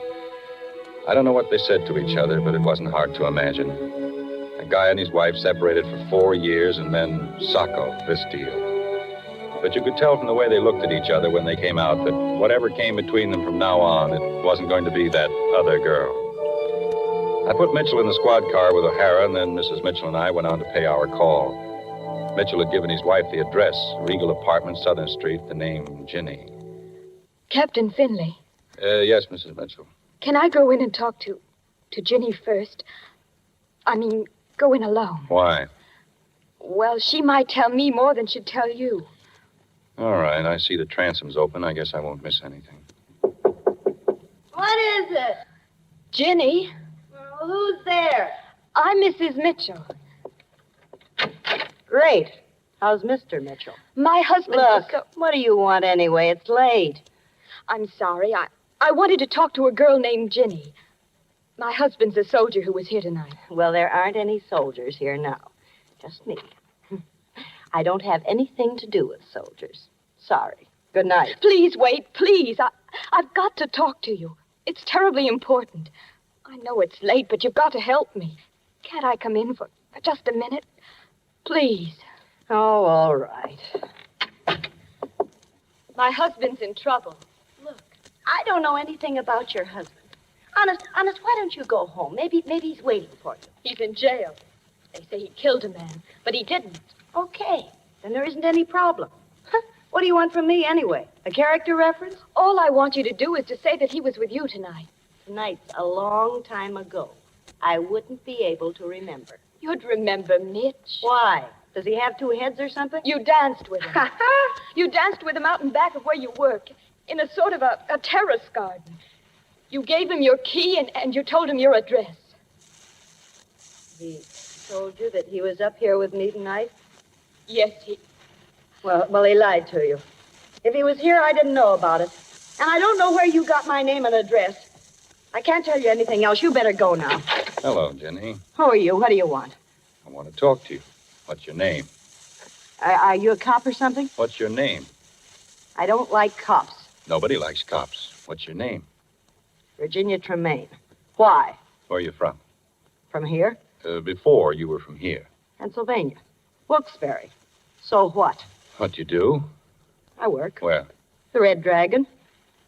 I don't know what they said to each other, but it wasn't hard to imagine. A guy and his wife separated for 4 years, and then Sacco, this deal. But you could tell from the way they looked at each other when they came out that whatever came between them from now on, it wasn't going to be that other girl. I put Mitchell in the squad car with O'Hara, and then Mrs. Mitchell and I went on to pay our call. Mitchell had given his wife the address, Regal Apartment, Southern Street, the name Ginny.
Captain Finley,
Yes, Mrs. Mitchell.
can I go in and talk to Ginny first? I mean, go in alone.
Why?
Well, she might tell me more than she'd tell you.
All right, I see the transom's open. I guess I won't miss anything.
What is it?
Ginny,
Well, who's there?
I'm Mrs. Mitchell.
Great. How's Mr. Mitchell?
My husband...
Look, what do you want anyway? It's late.
I'm sorry. I wanted to talk to a girl named Ginny. My husband's a soldier who was here tonight.
Well, there aren't any soldiers here now. Just me. I don't have anything to do with soldiers. Sorry. Good night.
Please wait, please. I've got to talk to you. It's terribly important. I know it's late, but you've got to help me. Can't I come in for just a minute? Please.
Oh, all right.
My husband's in trouble.
Look, I don't know anything about your husband. Honest, why don't you go home? Maybe he's waiting for you.
He's in jail. They say he killed a man, but he didn't.
Okay, then there isn't any problem. What do you want from me anyway? A character reference?
All I want you to do is to say that he was with you tonight.
Tonight's a long time ago. I wouldn't be able to remember.
You'd remember Mitch.
Why? Does he have 2 heads or something?
You danced with him. You danced with him out in back of where you work, in a sort of a terrace garden. You gave him your key and you told him your address.
He told you that he was up here with me tonight?
Yes, he...
Well, he lied to you. If he was here, I didn't know about it. And I don't know where you got my name and address. I can't tell you anything else. You better go now.
Hello, Ginny.
Who are you? What do you want?
I want to talk to you. What's your name?
Are you a cop or something?
What's your name?
I don't like cops.
Nobody likes cops. What's your name?
Virginia Tremaine. Why?
Where are you from?
From here?
Before you were from here.
Pennsylvania. Wilkes-Barre. So what?
What you do?
I work.
Where?
The Red Dragon.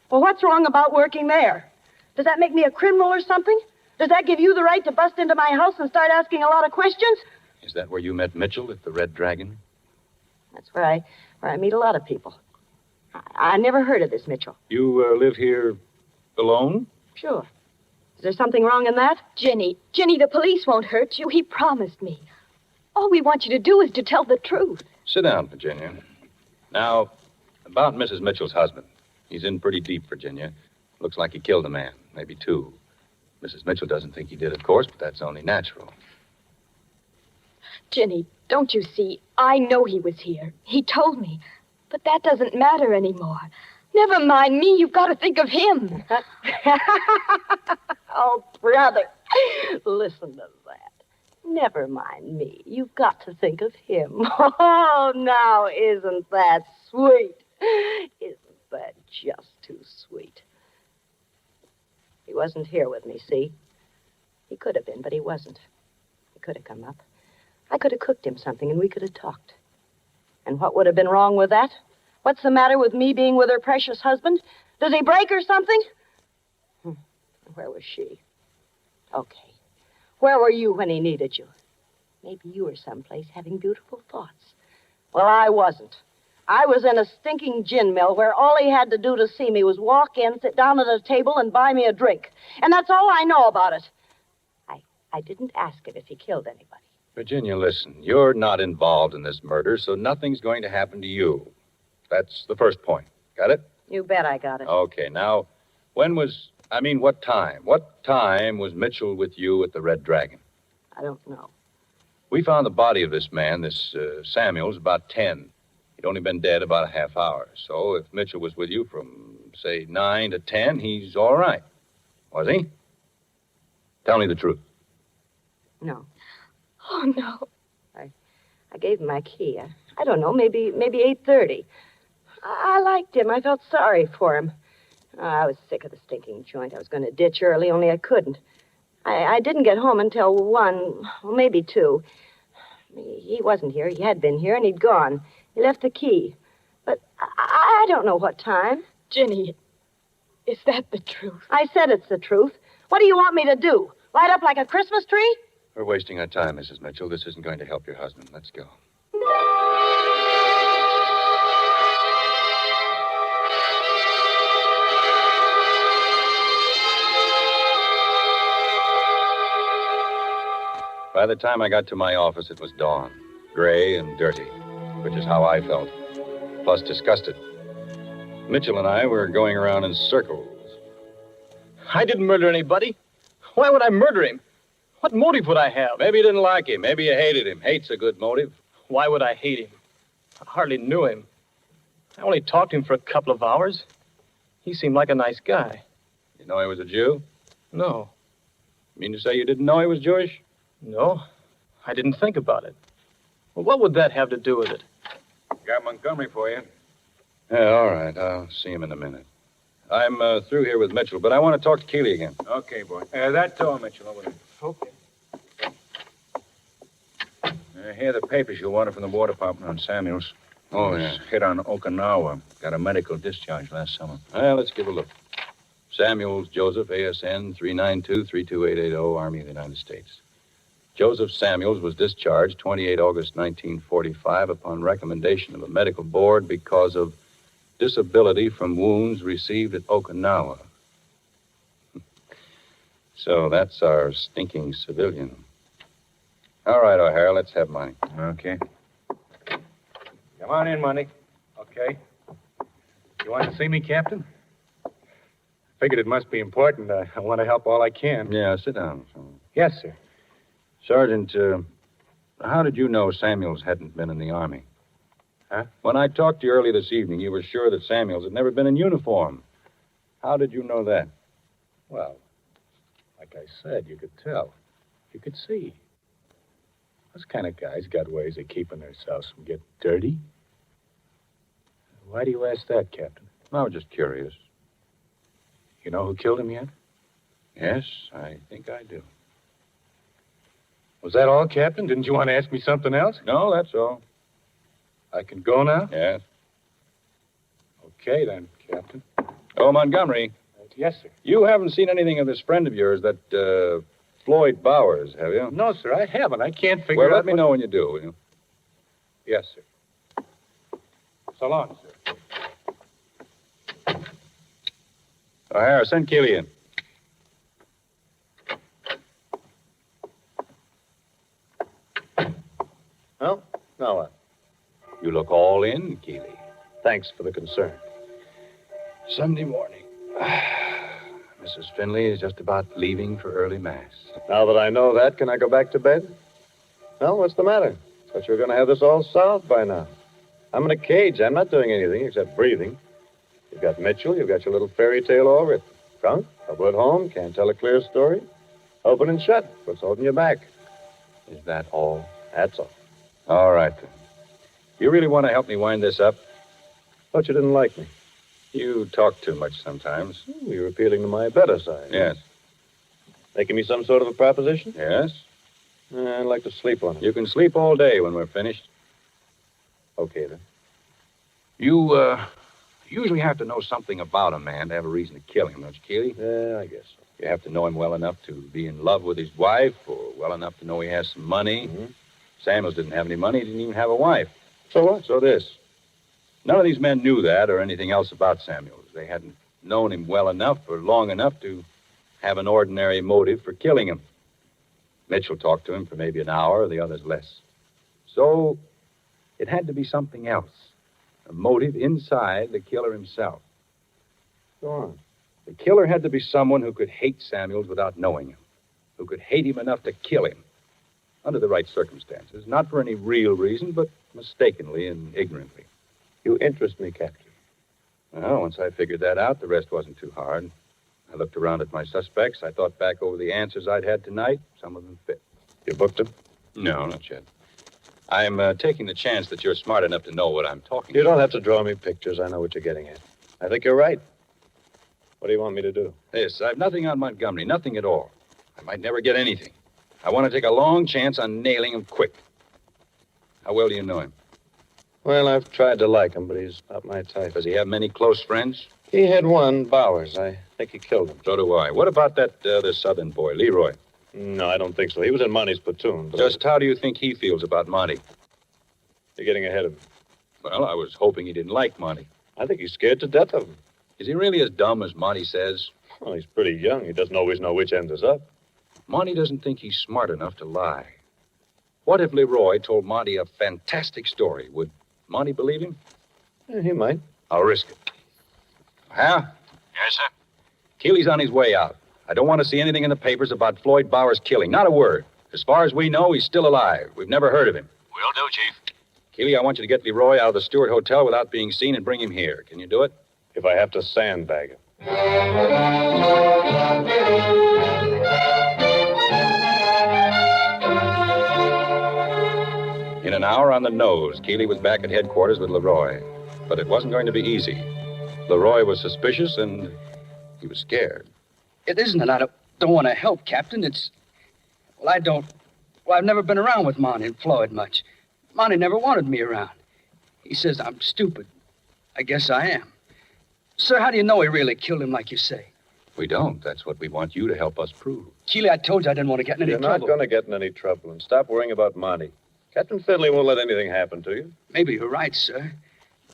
Well, what's wrong about working there? Does that make me a criminal or something? Does that give you the right to bust into my house and start asking a lot of questions?
Is that where you met Mitchell at the Red Dragon?
That's where I meet a lot of people. I never heard of this Mitchell.
You live here alone?
Sure. Is there something wrong in that?
Ginny, the police won't hurt you. He promised me. All we want you to do is to tell the truth.
Sit down, Virginia. Now, about Mrs. Mitchell's husband. He's in pretty deep, Virginia. Looks like he killed a man, maybe 2. Mrs. Mitchell doesn't think he did, of course, but that's only natural.
Ginny, don't you see? I know he was here. He told me. But that doesn't matter anymore. Never mind me. You've got to think of him.
Oh, brother. Listen to that. Never mind me. You've got to think of him. Oh, now, isn't that sweet? Isn't that just too sweet? He wasn't here with me, see? He could have been, but he wasn't. He could have come up. I could have cooked him something, and we could have talked. And what would have been wrong with that? What's the matter with me being with her precious husband? Does he break or something? Where was she? Okay. Where were you when he needed you? Maybe you were someplace having beautiful thoughts. Well, I wasn't. I was in a stinking gin mill where all he had to do to see me was walk in, sit down at a table, and buy me a drink. And that's all I know about it. I didn't ask him if he killed anybody.
Virginia, listen. You're not involved in this murder, so nothing's going to happen to you. That's the first point. Got it?
You bet I got it.
Okay, now, what time? What time was Mitchell with you at the Red Dragon?
I don't know.
We found the body of this man, Samuels, about 10. He'd only been dead about a half hour. So if Mitchell was with you from, say, 9 to 10, he's all right. Was he? Tell me the truth.
No.
Oh, no.
I gave him my key. I don't know, maybe 8:30. I liked him. I felt sorry for him. I was sick of the stinking joint. I was going to ditch early, only I couldn't. I didn't get home until 1, well, maybe 2. He wasn't here. He had been here, and he'd gone. He left the key. But I don't know what time.
Ginny, is that the truth?
I said it's the truth. What do you want me to do? Light up like a Christmas tree?
We're wasting our time, Mrs. Mitchell. This isn't going to help your husband. Let's go. By the time I got to my office, it was dawn. Gray and dirty, which is how I felt. Plus disgusted. Mitchell and I were going around in circles.
I didn't murder anybody. Why would I murder him? What motive would I have?
Maybe you didn't like him. Maybe you hated him. Hate's a good motive.
Why would I hate him? I hardly knew him. I only talked to him for a couple of hours. He seemed like a nice guy.
You know he was a Jew?
No.
You mean to say you didn't know he was Jewish?
No. I didn't think about it. Well, what would that have to do with it?
Got Montgomery for you.
Yeah, all right. I'll see him in a minute. I'm through here with Mitchell, but I want to talk to Keeley again.
Okay, boy. That's all, Mitchell. Over there.
Okay.
Here are the papers you wanted from the War Department on Samuels.
Oh, yeah.
Hit on Okinawa. Got a medical discharge last summer.
Well, let's give a look. Samuels Joseph, ASN 392-32880, Army of the United States. Joseph Samuels was discharged 28 August 1945 upon recommendation of a medical board because of disability from wounds received at Okinawa. So that's our stinking civilian. All right, O'Hara, let's have money.
Okay. Come on in, money.
Okay. You want to see me, Captain? Figured it must be important. I want to help all I can.
Yeah, sit down.
Yes, sir.
Sergeant, how did you know Samuels hadn't been in the Army?
Huh?
When I talked to you early this evening, you were sure that Samuels had never been in uniform. How did you know that?
Well, like I said, you could tell. You could see. Those kind of guys got ways of keeping themselves from getting dirty. Why do you ask that, Captain?
I was just curious.
You know who killed him yet?
Yes, I think I do.
Was that all, Captain? Didn't you want to ask me something else?
No, that's all.
I can go now?
Yes.
Okay, then, Captain.
Oh, Montgomery.
Yes, sir.
You haven't seen anything of this friend of yours, that, Floyd Bowers, have you?
No, sir, I haven't. I can't figure
well,
out
let me know when you do, will you?
Yes, sir. So long, sir.
O'Hara, send Keeley in.
Well, now what?
You look all in, Keeley.
Thanks for the concern.
Sunday morning. Mrs. Finley is just about leaving for early mass.
Now that I know that, can I go back to bed? Well, what's the matter? Thought you were going to have this all solved by now. I'm in a cage. I'm not doing anything except breathing. You've got Mitchell. You've got your little fairy tale all written. Drunk, trouble at home, can't tell a clear story. Open and shut. What's holding you back?
Is that all?
That's all.
All right, then. You really want to help me wind this up?
Thought you didn't like me.
You talk too much sometimes.
You're appealing to my better side.
Yes.
Making me some sort of a proposition?
Yes.
I'd like to sleep on it.
You can sleep all day when we're finished.
Okay, then.
You usually have to know something about a man to have a reason to kill him, don't you, Keeley?
Yeah, I guess so.
You have to know him well enough to be in love with his wife, or well enough to know he has some money.
Mm-hmm.
Samuels didn't have any money. He didn't even have a wife.
So what?
So this. None of these men knew that or anything else about Samuels. They hadn't known him well enough or long enough to have an ordinary motive for killing him. Mitchell talked to him for maybe an hour, the others less. So it had to be something else. A motive inside the killer himself.
Go on.
The killer had to be someone who could hate Samuels without knowing him, who could hate him enough to kill him, under the right circumstances, not for any real reason, but mistakenly and ignorantly.
You interest me, Captain.
Well, once I figured that out, the rest wasn't too hard. I looked around at my suspects. I thought back over the answers I'd had tonight. Some of them fit.
You booked them?
No, not yet. I'm taking the chance that you're smart enough to know what I'm talking
You
about.
don't have to draw me pictures. I know what you're getting at. I think you're right. What do you want me to do?
This, I've nothing on Montgomery, nothing at all. I might never get anything. I want to take a long chance on nailing him quick. How well do you know him?
Well, I've tried to like him, but he's not my type.
Does he have many close friends?
He had one, Bowers. I think he killed him.
So do I. What about that other southern boy, Leroy?
No, I don't think so. He was in Monty's platoon. But
Just how do you think he feels about Monty?
You're getting ahead of him.
Well, I was hoping he didn't like Monty.
I think he's scared to death of him.
Is he really as dumb as Monty says?
Well, he's pretty young. He doesn't always know which end is up.
Monty doesn't think he's smart enough to lie. What if Leroy told Monty a fantastic story? Would Monty believe him?
Yeah, he might.
I'll risk it. Hal?
Yes, sir?
Keeley's on his way out. I don't want to see anything in the papers about Floyd Bowers' killing. Not a word. As far as we know, he's still alive. We've never heard of him.
Will do, Chief.
Keeley, I want you to get Leroy out of the Stewart Hotel without being seen and bring him here. Can you do it?
If I have to sandbag him.
In an hour on the nose, Keeley was back at headquarters with Leroy. But it wasn't going to be easy. Leroy was suspicious and he was scared.
It isn't that I don't want to help, Captain. It's... Well, I've never been around with Monty and Floyd much. Monty never wanted me around. He says I'm stupid. I guess I am. Sir, how do you know he really killed him like you say?
We don't. That's what we want you to help us prove.
Keeley, I told you I didn't want to get in any
You're
trouble.
not going to get in any trouble, and stop worrying about Monty. Captain Finley won't let anything happen to you.
Maybe you're right, sir.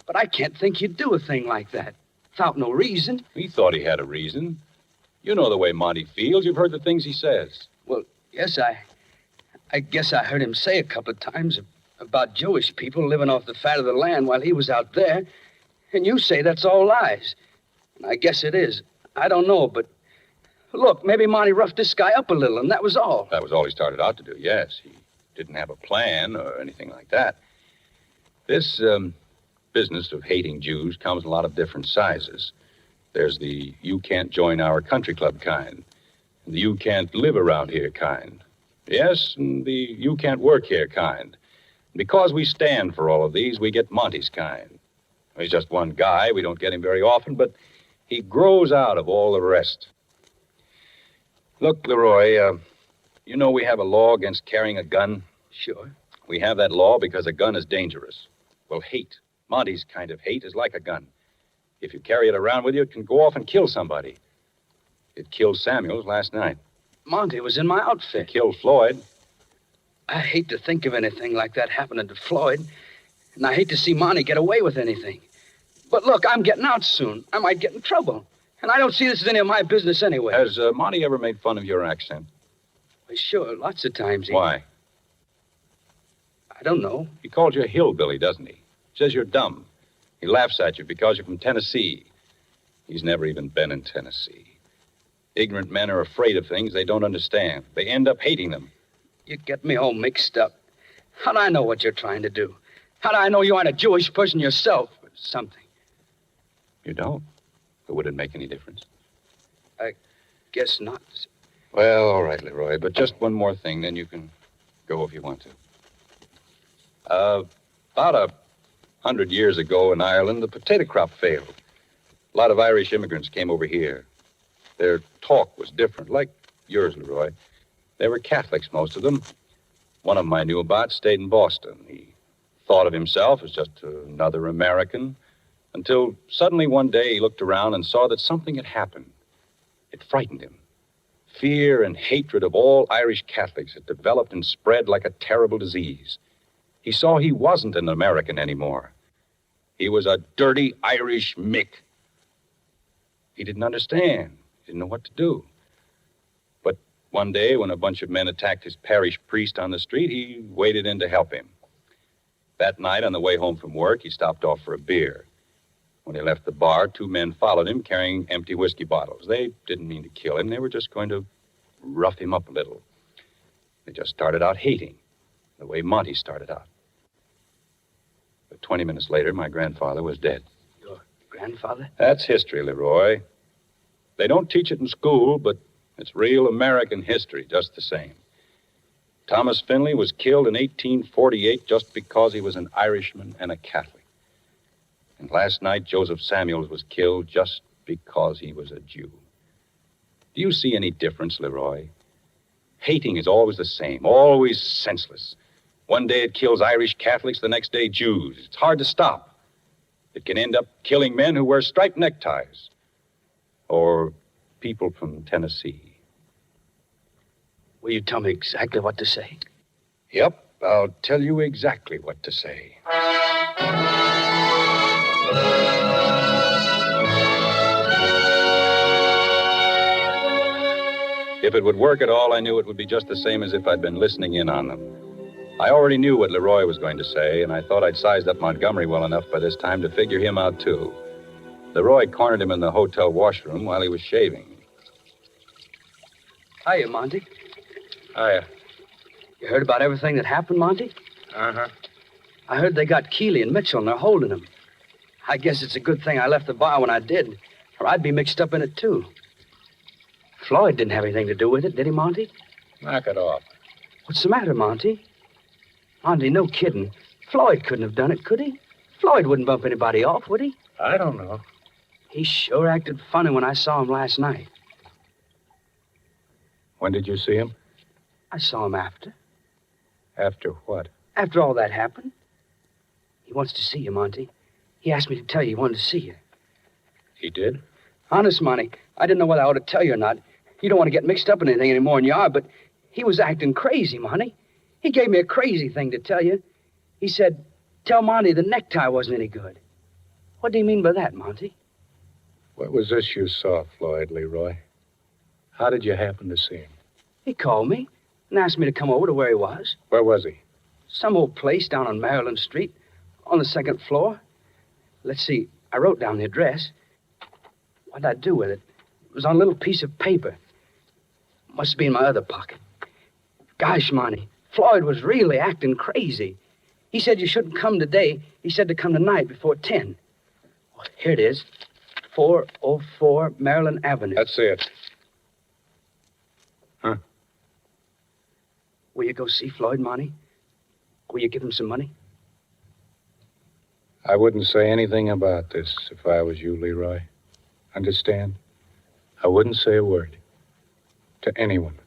But I can't think you'd do a thing like that. Without no reason.
He thought he had a reason. You know the way Monty feels. You've heard the things he says.
Well, yes, I guess I heard him say a couple of times about Jewish people living off the fat of the land while he was out there. And you say that's all lies. And I guess it is. I don't know, but look, maybe Monty roughed this guy up a little, and that was all.
That was all he started out to do, yes. He didn't have a plan or anything like that. This business of hating Jews comes in a lot of different sizes. There's the you can't join our country club kind, and the you can't live around here kind. Yes, and the you can't work here kind. Because we stand for all of these, we get Monty's kind. He's just one guy. We don't get him very often, but he grows out of all the rest. Look, Leroy, you know we have a law against carrying a gun?
Sure.
We have that law because a gun is dangerous. Well, hate, Monty's kind of hate, is like a gun. If you carry it around with you, it can go off and kill somebody. It killed Samuels last night.
Monty was in my outfit.
It killed Floyd.
I hate to think of anything like that happening to Floyd. And I hate to see Monty get away with anything. But look, I'm getting out soon. I might get in trouble. And I don't see this as any of my business anyway.
Has Monty ever made fun of your accent?
Well, sure, lots of times.
Why?
I don't know.
He calls you a hillbilly, doesn't he? Says you're dumb. He laughs at you because you're from Tennessee. He's never even been in Tennessee. Ignorant men are afraid of things they don't understand. They end up hating them.
You get me all mixed up. How do I know what you're trying to do? How do I know you aren't a Jewish person yourself or something?
You don't? But would it make any difference?
I guess not.
Well, all right, Leroy, but just one more thing, then you can go if you want to. About 100 years ago in Ireland, the potato crop failed. A lot of Irish immigrants came over here. Their talk was different, like yours, Leroy. They were Catholics, most of them. One of them I knew about stayed in Boston. He thought of himself as just another American, until suddenly one day he looked around and saw that something had happened. It frightened him. Fear and hatred of all Irish Catholics had developed and spread like a terrible disease. He saw he wasn't an American anymore. He was a dirty Irish Mick. He didn't understand. He didn't know what to do. But one day, when a bunch of men attacked his parish priest on the street, he waded in to help him. That night, on the way home from work, he stopped off for a beer. When he left the bar, 2 men followed him carrying empty whiskey bottles. They didn't mean to kill him. They were just going to rough him up a little. They just started out hating, the way Monty started out. But 20 minutes later, my grandfather was dead.
Your grandfather?
That's history, Leroy. They don't teach it in school, but it's real American history just the same. Thomas Finley was killed in 1848 just because he was an Irishman and a Catholic. And last night, Joseph Samuels was killed just because he was a Jew. Do you see any difference, Leroy? Hating is always the same, always senseless. One day it kills Irish Catholics, the next day Jews. It's hard to stop. It can end up killing men who wear striped neckties. Or people from Tennessee.
Will you tell me exactly what to say?
Yep, I'll tell you exactly what to say. If it would work at all, I knew it would be just the same as if I'd been listening in on them. I already knew what Leroy was going to say, and I thought I'd sized up Montgomery well enough by this time to figure him out, too. Leroy cornered him in the hotel washroom while he was shaving.
Hiya, Monty.
Hiya.
You heard about everything that happened, Monty?
Uh-huh.
I heard they got Keeley and Mitchell, and they're holding him. I guess it's a good thing I left the bar when I did, or I'd be mixed up in it, too. Floyd didn't have anything to do with it, did he, Monty?
Knock it off.
What's the matter, Monty? Monty, no kidding. Floyd couldn't have done it, could he? Floyd wouldn't bump anybody off, would he?
I don't know.
He sure acted funny when I saw him last night.
When did you see him?
I saw him after.
After what?
After all that happened. He wants to see you, Monty. He asked me to tell you he wanted to see you.
He did?
Honest, Monty, I didn't know whether I ought to tell you or not. You don't want to get mixed up in anything anymore than you are, but he was acting crazy, Monty. He gave me a crazy thing to tell you. He said, tell Monty the necktie wasn't any good. What do you mean by that, Monty?
What was this you saw, Floyd, Leroy? How did you happen to see him?
He called me and asked me to come over to where he was.
Where was he?
Some old place down on Maryland Street, on the 2nd floor. Let's see, I wrote down the address. What'd I do with it? It was on a little piece of paper. Must be in my other pocket. Gosh, Monty, Floyd was really acting crazy. He said you shouldn't come today. He said to come tonight before 10. Well, here it is. 404 Maryland Avenue.
That's it. Huh?
Will you go see Floyd, Monty? Will you give him some money?
I wouldn't say anything about this if I was you, Leroy. Understand? I wouldn't say a word to anyone.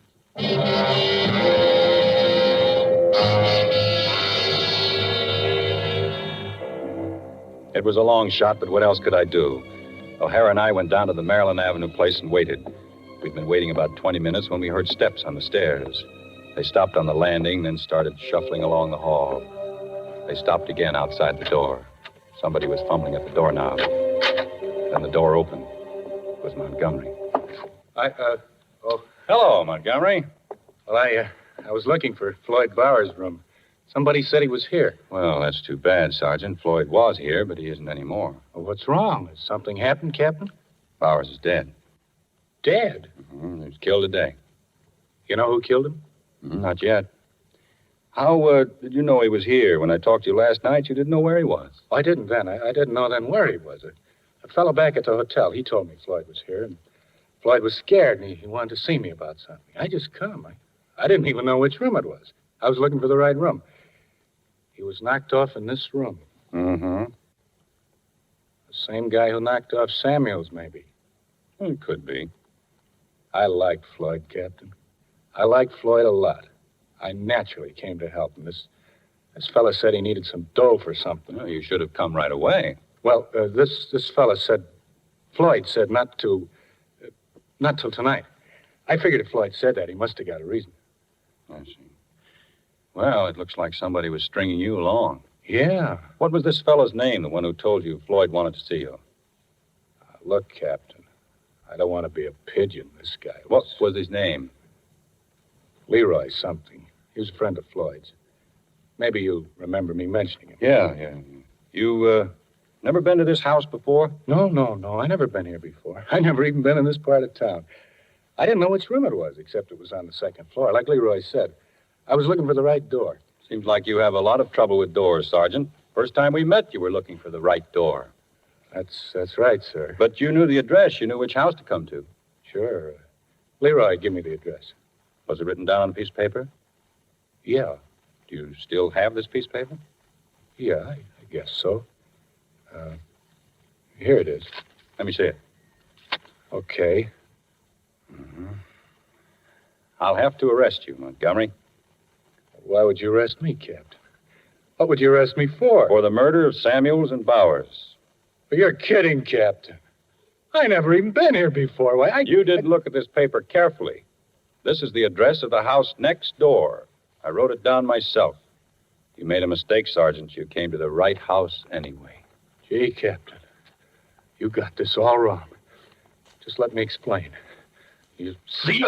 It was a long shot, but what else could I do? O'Hara and I went down to the Maryland Avenue place and waited. We'd been waiting about 20 minutes when we heard steps on the stairs. They stopped on the landing, then started shuffling along the hall. They stopped again outside the door. Somebody was fumbling at the doorknob. Then the door opened. It was Montgomery. Hello, Montgomery.
Well, I was looking for Floyd Bauer's room. Somebody said he was here.
Well, that's too bad, Sergeant. Floyd was here, but he isn't anymore.
Well, what's wrong? Has something happened, Captain?
Bowers is dead.
Dead?
Mm-hmm. He was killed today.
You know who killed him?
Not yet. How did you know he was here? When I talked to you last night, you didn't know where he was.
Oh, I didn't then. I didn't know then where he was. A fellow back at the hotel, he told me Floyd was here, and Floyd was scared, and he wanted to see me about something. I just come. I didn't even know which room it was. I was looking for the right room. He was knocked off in this room.
Mm-hmm.
The same guy who knocked off Samuels, maybe.
Well, it could be.
I liked Floyd, Captain. I liked Floyd a lot. I naturally came to help him. This This fella said he needed some dough for something.
Well, you should have come right away.
Well, this fella said, Floyd said not till tonight. I figured if Floyd said that, he must have got a reason.
I see. Well, it looks like somebody was stringing you along.
Yeah.
What was this fellow's name, the one who told you Floyd wanted to see you?
Look, Captain, I don't want to be a pigeon, this guy.
What was his name?
Leroy something. He was a friend of Floyd's. Maybe you remember me mentioning him.
Yeah. You, never been to this house before?
No. I never been here before. I never even been in this part of town. I didn't know which room it was, except it was on the second floor. Like Leroy said, I was looking for the right door.
Seems like you have a lot of trouble with doors, Sergeant. First time we met, you were looking for the right door.
That's right, sir.
But you knew the address. You knew which house to come to.
Sure. Leroy, give me the address.
Was it written down on a piece of paper?
Yeah.
Do you still have this piece of paper?
Yeah, I guess so. Here it is.
Let me see it.
Okay.
Mm-hmm. I'll have to arrest you, Montgomery.
Why would you arrest me, Captain? What would you arrest me for?
For the murder of Samuels and Bowers.
You're kidding, Captain. I never even been here before. Why,
You didn't look at this paper carefully. This is the address of the house next door. I wrote it down myself. You made a mistake, Sergeant. You came to the right house anyway.
Gee, Captain, you got this all wrong. Just let me explain. You see?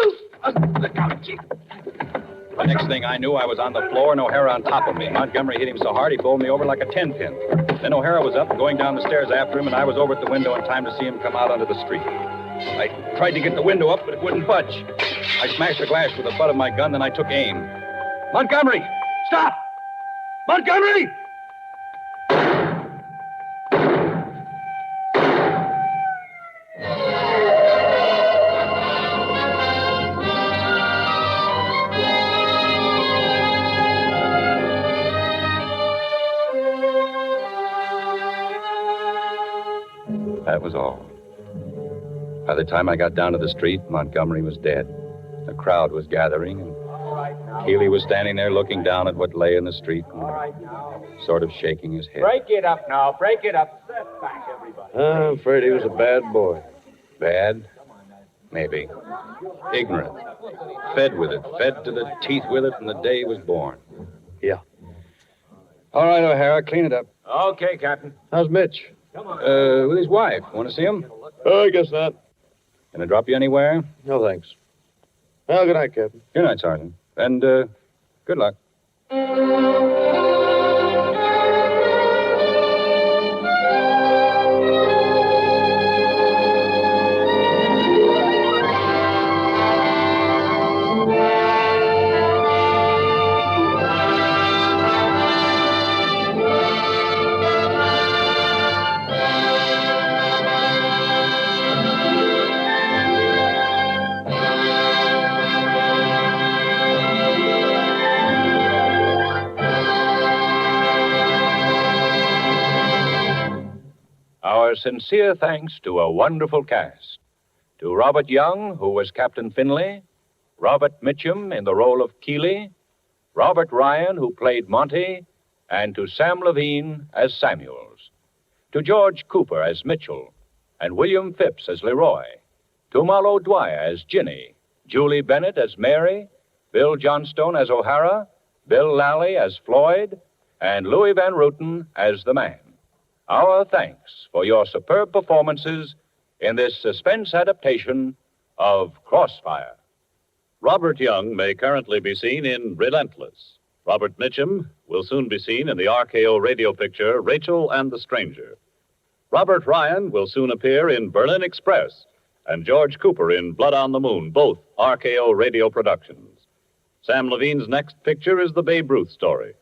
The next thing I knew, I was on the floor and O'Hara on top of me. Montgomery hit him so hard he bowled me over like a 10-pin. Then O'Hara was up and going down the stairs after him, and I was over at the window in time to see him come out onto the street. I tried to get the window up, but it wouldn't budge. I smashed the glass with the butt of my gun, then I took aim. Montgomery! Stop! Montgomery! That was all. By the time I got down to the street, Montgomery was dead. The crowd was gathering, and Keeley was standing there looking down at what lay in the street and sort of shaking his head.
Break it up now. Break it up. Step back, everybody.
I'm afraid he was a bad boy.
Bad? Maybe. Ignorant. Fed with it. Fed to the teeth with it from the day he was born.
Yeah. All right, O'Hara, clean it up.
Okay, Captain.
How's Mitch?
With his wife. Want to see him?
I guess not.
Can I drop you anywhere?
No, thanks. Well, good night, Captain.
Good night, Sergeant. And, good luck. Our sincere thanks to a wonderful cast. To Robert Young, who was Captain Finley, Robert Mitchum in the role of Keeley, Robert Ryan, who played Monty, and to Sam Levine as Samuels. To George Cooper as Mitchell, and William Phipps as Leroy. To Marlo Dwyer as Ginny, Julie Bennett as Mary, Bill Johnstone as O'Hara, Bill Lally as Floyd, and Louis Van Rooten as the man. Our thanks for your superb performances in this suspense adaptation of Crossfire.
Robert Young may currently be seen in Relentless. Robert Mitchum will soon be seen in the RKO radio picture Rachel and the Stranger. Robert Ryan will soon appear in Berlin Express, and George Cooper in Blood on the Moon, both RKO radio productions. Sam Levine's next picture is the Babe Ruth story.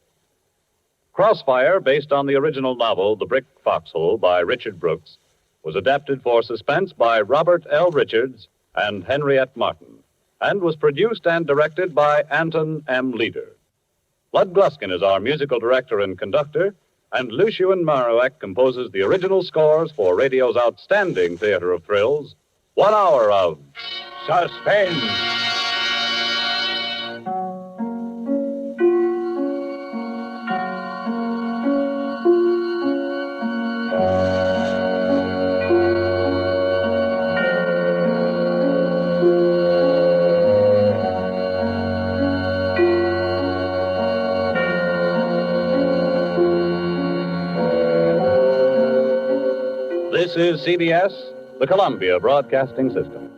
Crossfire, based on the original novel The Brick Foxhole by Richard Brooks, was adapted for Suspense by Robert L. Richards and Henriette Martin, and was produced and directed by Anton M. Leader. Bud Gluskin is our musical director and conductor, and Lucien Marouek composes the original scores for radio's outstanding theater of thrills, 1 hour of Suspense. This is CBS, the Columbia Broadcasting System.